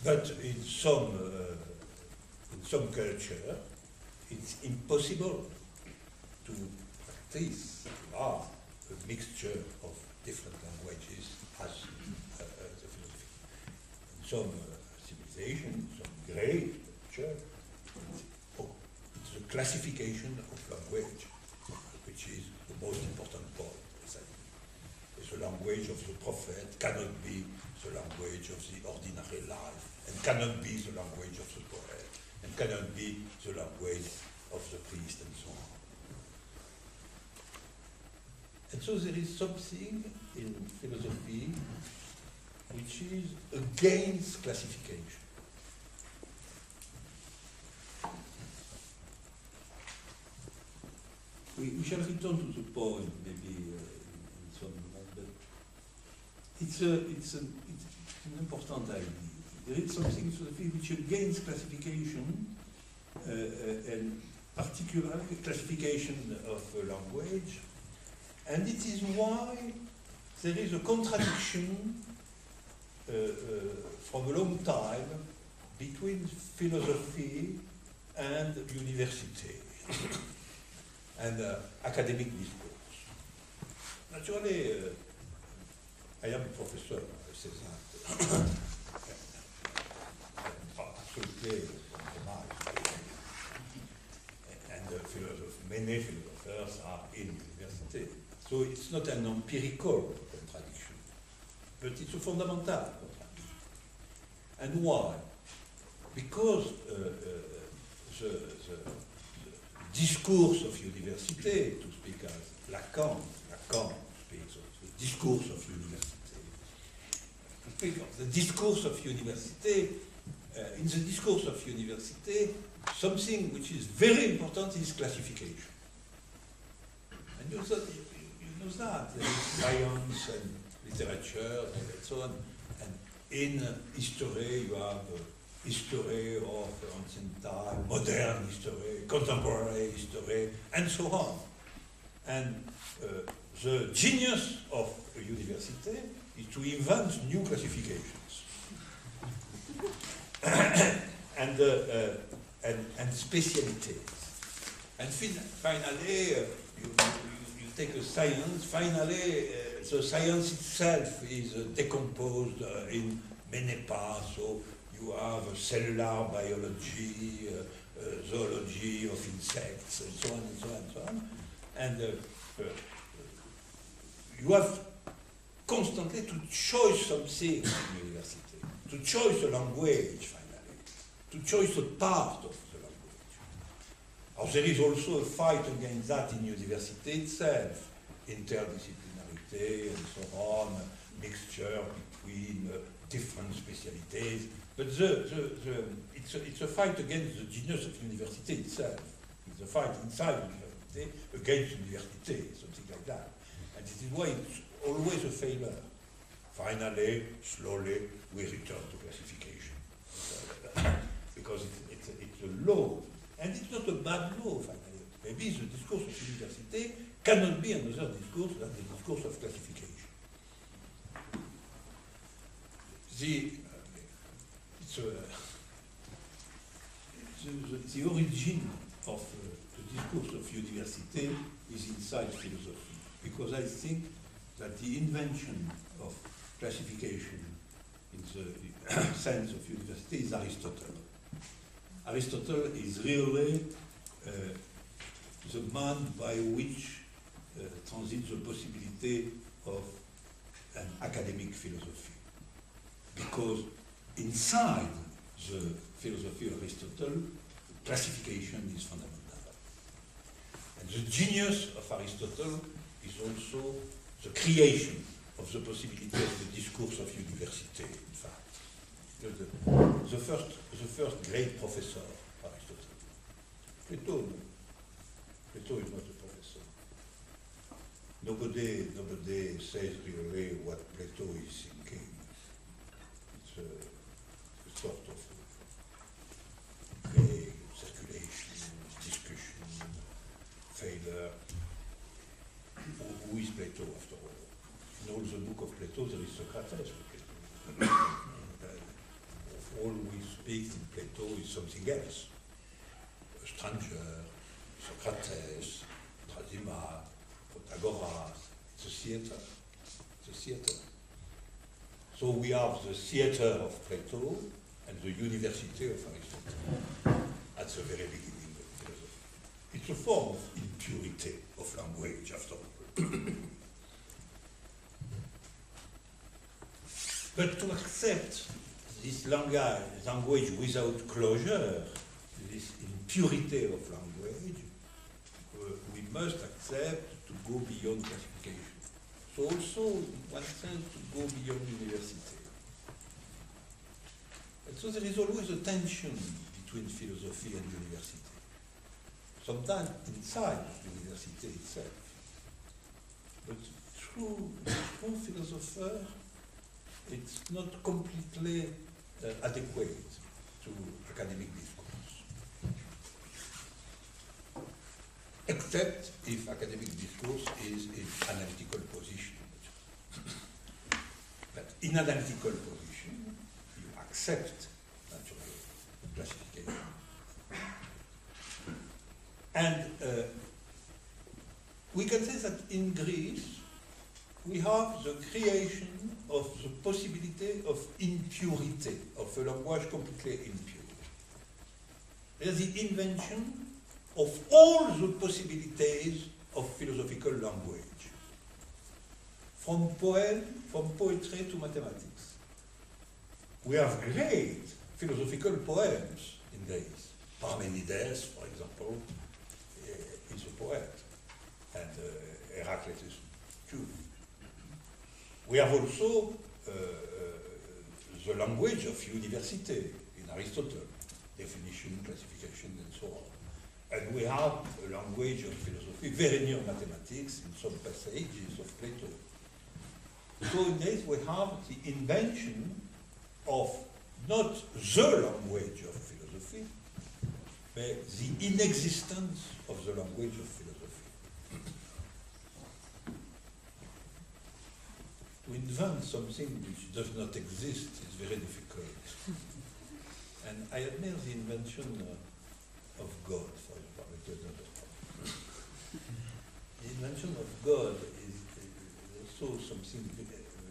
But in some culture, it's impossible to practice a mixture of different languages as the philosophy. In some civilization, some great culture, it's a classification of language, which is the most important part. The language of the prophet cannot be the language of the ordinary life, and cannot be the language of the poet, and cannot be the language of the priest, and so on. And so there is something in philosophy which is against classification. We shall return to the point maybe in some moment, but it's an important idea. There is something in philosophy which is against classification, and particularly classification of language, and it is why there is a contradiction from a long time between philosophy and university and academic discourse. Naturally, I am a professor, I say that. Absolutely compromised. And many philosophers are in university. So it's not an empirical contradiction, but it's a fundamental contradiction. And why? Because the discourse of university, to speak as Lacan speaks of the discourse of university. To speak of the discourse of university, in the discourse of university, something which is very important is classification. And you know that there is science and literature and so on. And in history you have history of ancient time, modern history, contemporary history, and so on. And the genius of a university is to invent new classifications and specialities. And finally, you take a science. Finally, the science itself is decomposed in many parts. So you have cellular biology, zoology of insects, and so on and so on and so on. And you have constantly to choose something in university, to choose a language, finally, to choose a part of the language. Or there is also a fight against that in university itself, interdisciplinarity and so on, mixture between different specialities. But it's a fight against the genius of university itself. It's a fight inside university against university, something like that. And this is why it's always a failure. Finally, slowly, we return to classification. Because it's a law. And it's not a bad law, finally. Maybe the discourse of university cannot be another discourse than the discourse of classification. The origin of the discourse of university is inside philosophy, because I think that the invention of classification in the sense of university is Aristotle. Aristotle is really the man by which transits the possibility of an academic philosophy. Because inside the philosophy of Aristotle, classification is fundamental. And the genius of Aristotle is also the creation of the possibility of the discourse of university, in fact. The first great professor of Aristotle. Plato is not a professor. Nobody says really what Plato is thinking. It's a sort of vague circulation, discussion, failure. Who is Plato, after all? In all the book of Plato, there is Socrates for Plato. All we speak in Plato is something else. A stranger, Socrates, Tradima, Protagoras. It's a theater. It's a theater. So we have the theater of Plato and the university of Aristotle at the very beginning of philosophy. It's a form of impurity of language, after all. But to accept this language without closure, this impurity of language, we must accept to go beyond classification. So also, in one sense, to go beyond university. And so there is always a tension between philosophy and university. Sometimes inside university itself. But true philosopher, it's not completely adequate to academic discourse. Except if academic discourse is in analytical position. But in analytical position, you accept naturally classification. And we can say that in Greece, we have the creation of the possibility of impurity, of a language completely impure. There's the invention of all the possibilities of philosophical language, from poetry to mathematics. We have great philosophical poems in Greece. Parmenides, for example, is a poet, and Heraclitus too. We have also the language of university in Aristotle, definition, classification, and so on. And we have a language of philosophy very near mathematics in some passages of Plato. So in this we have the invention of not the language of philosophy, but the inexistence of the language of philosophy. To invent something which does not exist is very difficult. And I admire the invention of God, for example. It does not happen. The invention of God is also something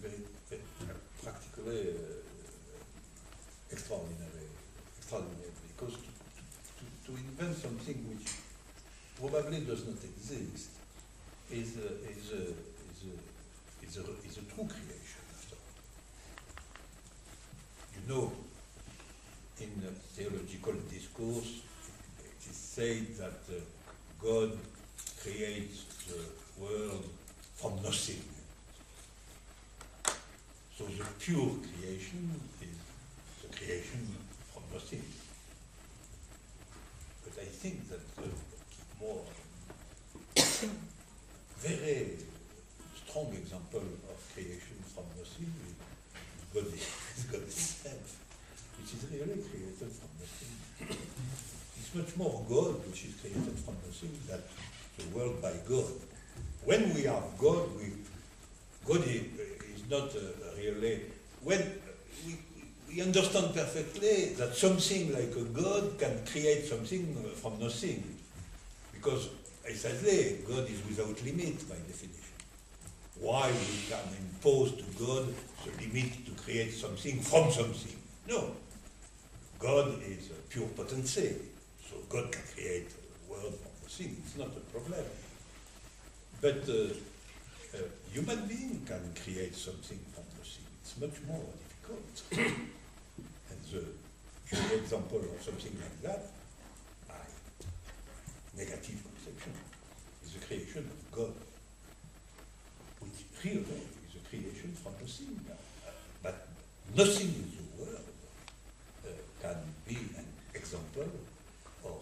very practically extraordinary, because to invent something which probably does not exist is a true creation, after all. You know, in the theological discourse, it is said that God creates the world from nothing. So the pure creation is the creation from nothing. But I think that the more very strong example of creation from nothing is God himself, which is really created from nothing. It's much more God which is created from nothing than the world by God. When we have God, God is not really... When we understand perfectly that something like a God can create something from nothing. Because, precisely, God is without limit by definition. Why we can impose to God the limit to create something from something? No. God is a pure potency, so God can create a world from nothing. It's not a problem. But human being can create something from nothing. It's much more difficult. And the pure example of something like that, by negative conception, is the creation of God, which really is a creation from nothing. But nothing in the world can be an example or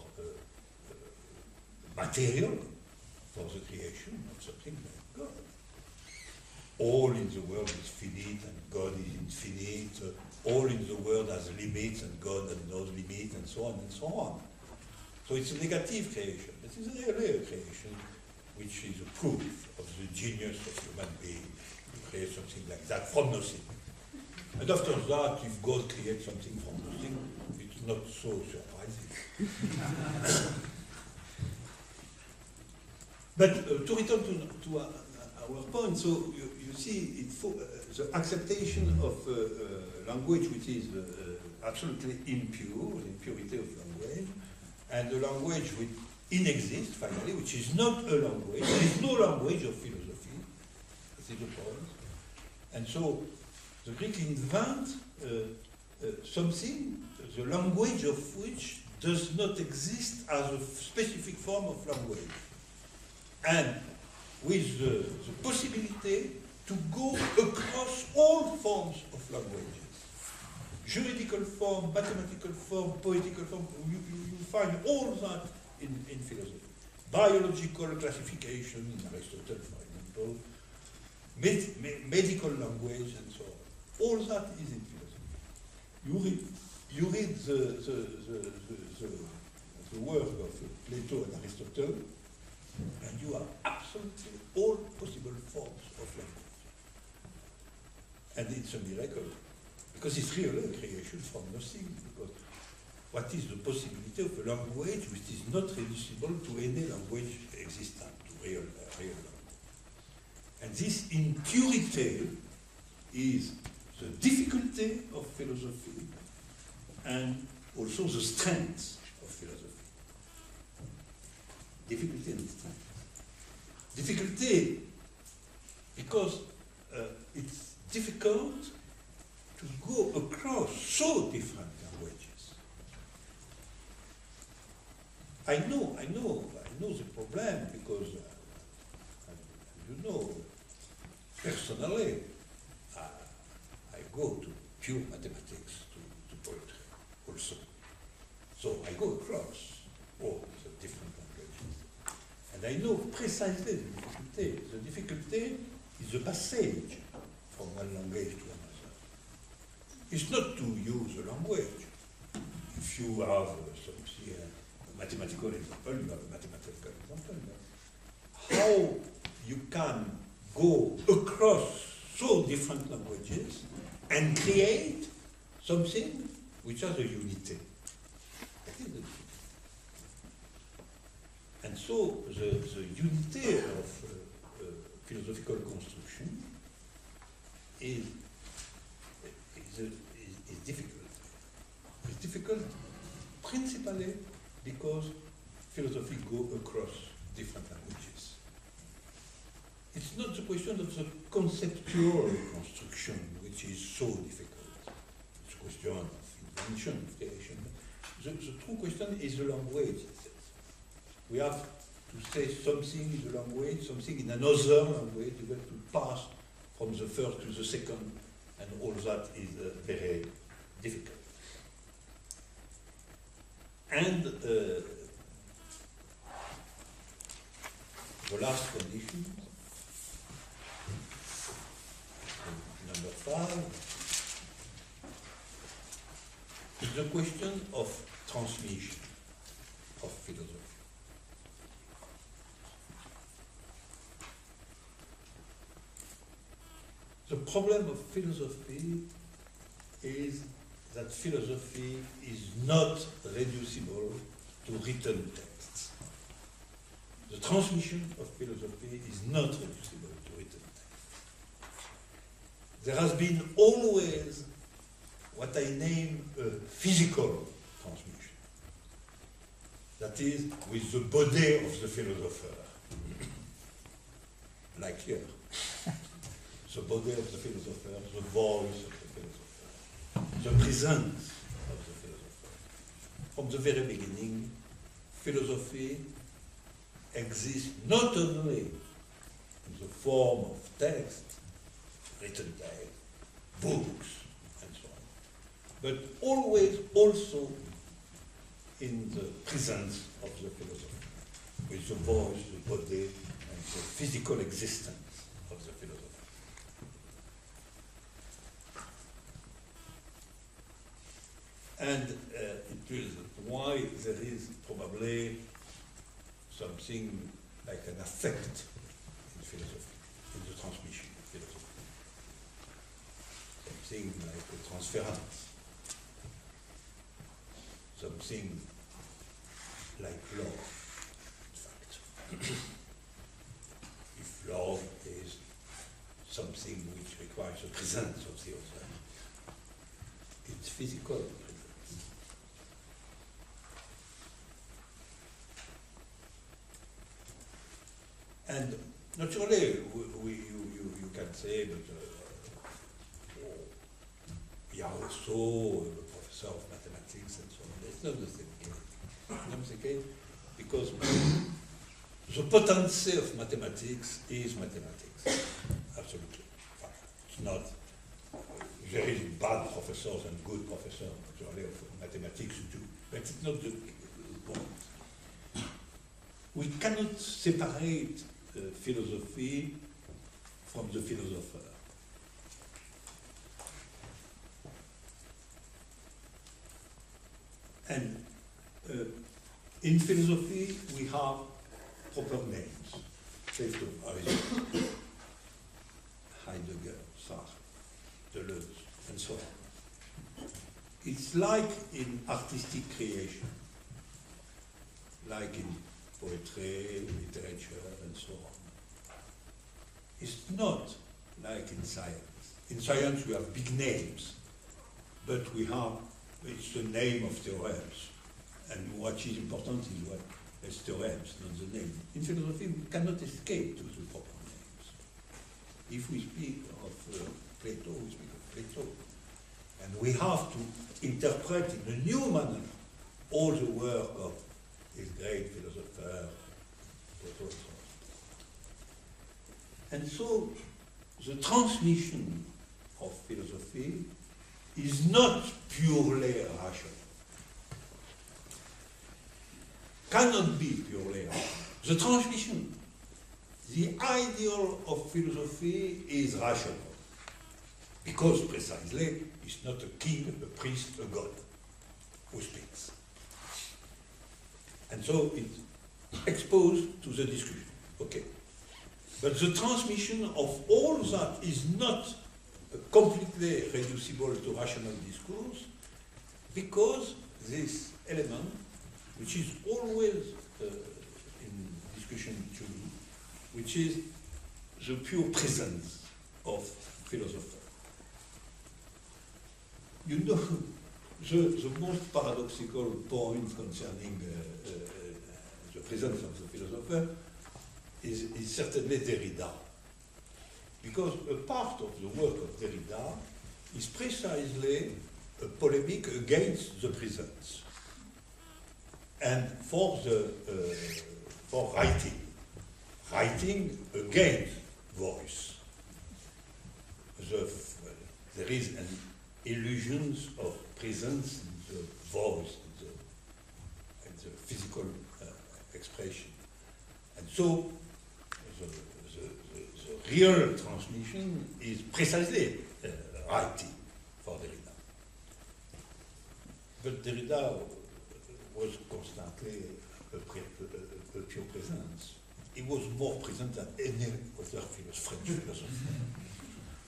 material for the creation of something like God. All in the world is finite and God is infinite. All in the world has limits and God has no limit, and so on and so on. So it's a negative creation. It is really a creation which is a proof of the genius of human being to create something like that from nothing. And after that, if God creates something from nothing, it's not so surprising. But to return to our point, so you see, the acceptation of language which is absolutely impure, the impurity of language, and the language which inexists, finally, which is not a language. There is no language of philosophy. This is the point. And so the Greek invent something, the language of which does not exist as a specific form of language. And with the possibility to go across all forms of languages. Juridical form, mathematical form, poetical form, you find all that in philosophy. Biological classification in Aristotle, for example, medical language and so on. All that is in philosophy. You read the work of Plato and Aristotle, and you have absolutely all possible forms of language. And it's a miracle, because it's really a creation from nothing, because what is the possibility of a language which is not reducible to any language existent, to real language? And this impurity is the difficulty of philosophy and also the strength of philosophy. Difficulty and strength. Difficulty because it's difficult to go across so different languages. I know the problem because, you know, personally, I go to pure mathematics, to poetry also. So I go across all the different languages. And I know precisely the difficulty. The difficulty is the passage from one language to another. is not to use a language. If you have something, a mathematical example, you have a mathematical example. How you can go across so different languages and create something which has a unity. And so the unity of philosophical construction is difficult. It's difficult principally because philosophy goes across different languages. It's not the question of the conceptual construction which is so difficult. It's a question of invention, of creation. The true question is the language itself. We have to say something in the language, something in another language. You have to pass from the first to the second, and all that is very difficult. And the last condition, number 5, is the question of transmission of philosophy. The problem of philosophy is that philosophy is not reducible to written texts. The transmission of philosophy is not reducible to written texts. There has been always what I name a physical transmission. That is, with the body of the philosopher. Like here. The body of the philosopher, the voice of the philosopher, the presence of the philosopher. From the very beginning, philosophy exists not only in the form of text, written text, books, and so on, but always also in the presence of the philosopher, with the voice, the body, and the physical existence of the philosopher. And it is why there is probably something like an affect in philosophy, in the transmission of philosophy. Something like a transference. Something like love, in fact. If love is something which requires the presence of the other, it's physical. And naturally, you can say, but we are also a professor of mathematics and so on. It's not the same case. It's not the case because the potency of mathematics is mathematics. Absolutely. It's not. There is bad professors and good professors, naturally, of mathematics too. But it's not the point. We cannot separate philosophy from the philosopher. And in philosophy, we have proper names. Plato, Aristotle, Heidegger, Sartre, Deleuze, and so on. It's like in artistic creation, like in poetry, literature, and so on. It's not like in science. In science, we have big names, but we have, it's the name of theorems. And what is important is what is theorems, not the name. In philosophy, we cannot escape to the proper names. If we speak of Plato, we speak of Plato. And we have to interpret in a new manner all the work of his great philosopher, Plato. And so the transmission of philosophy is not purely rational. Cannot be purely rational. The transmission, the ideal of philosophy is rational. because precisely it's not a king, a priest, a god who speaks. And so it's exposed to the discussion. Okay. But the transmission of all that is not completely reducible to rational discourse, because this element, which is always in discussion too, which is the pure presence of philosopher. You know, the most paradoxical point concerning the presence of the philosopher is certainly Derrida. Because a part of the work of Derrida is precisely a polemic against the presence and for writing against voice. There is an illusion of presence in the voice, in the physical expression. And so the real transmission is precisely writing for Derrida. But Derrida was constantly a pure presence. He was more present than any other French philosopher.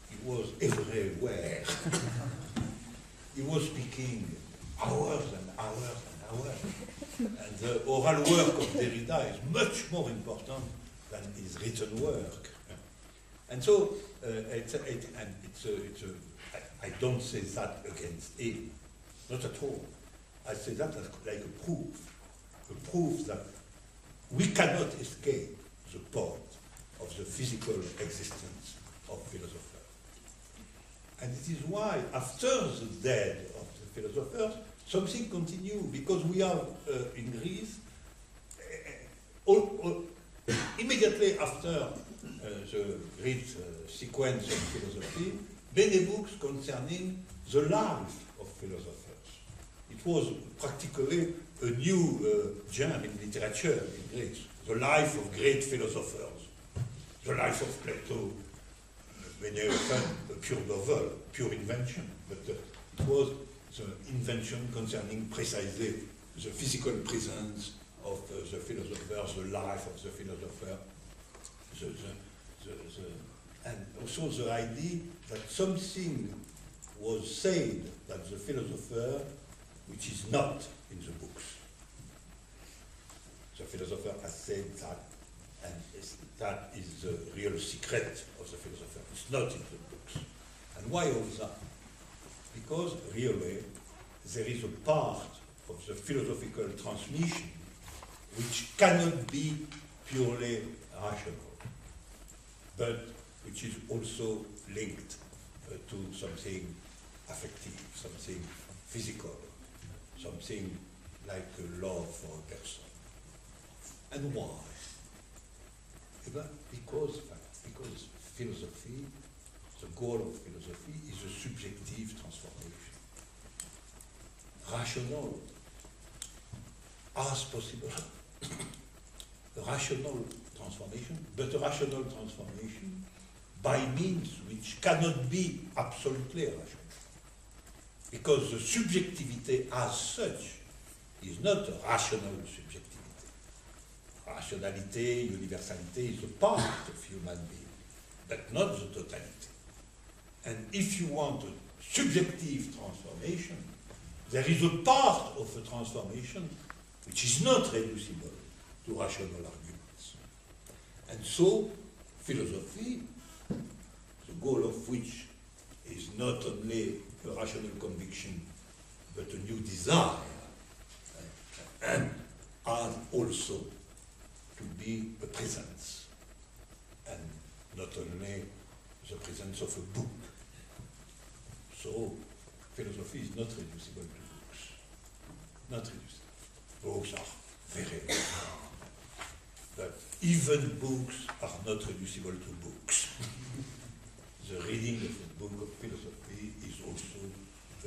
He was everywhere. He was speaking hours and hours and hours. And the oral work of Derrida is much more important than his written work. And so, I don't say that against him, not at all. I say that as like a proof that we cannot escape the point of the physical existence of philosophers. And it is why, after the death of the philosophers, something continues, because we have in Greece, immediately after the great sequence of philosophy, many books concerning the life of philosophers. It was practically a new genre in literature in Greece, the life of great philosophers, the life of Plato, many often a pure novel, pure invention, but it was the invention concerning precisely the physical presence of the philosophers, the life of the philosopher, and also the idea that something was said that the philosopher which is not in the books. The philosopher has said that, and that is the real secret of the philosopher. It's not in the books. And why all that? Because really there is a part of the philosophical transmission which cannot be purely rational, but which is also linked to something affective, something physical, something like a love for a person. And why? Because philosophy, the goal of philosophy is a subjective transformation. Rational as possible. A rational transformation, but a rational transformation by means which cannot be absolutely rational. Because the subjectivity as such is not a rational subjectivity. Rationality, universality is a part of human being, but not the totality. And if you want a subjective transformation, there is a part of a transformation which is not reducible to rational arguments. And so, philosophy, the goal of which is not only a rational conviction, but a new desire, and also to be a presence, and not only the presence of a book. So, philosophy is not reducible to books. Not reducible. Books are very important. But even books are not reducible to books. The reading of a book of philosophy is also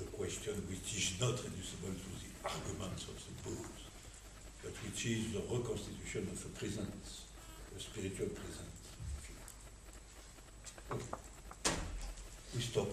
a question which is not reducible to the arguments of the books, but which is the reconstitution of a presence, a spiritual presence. Okay. We stop.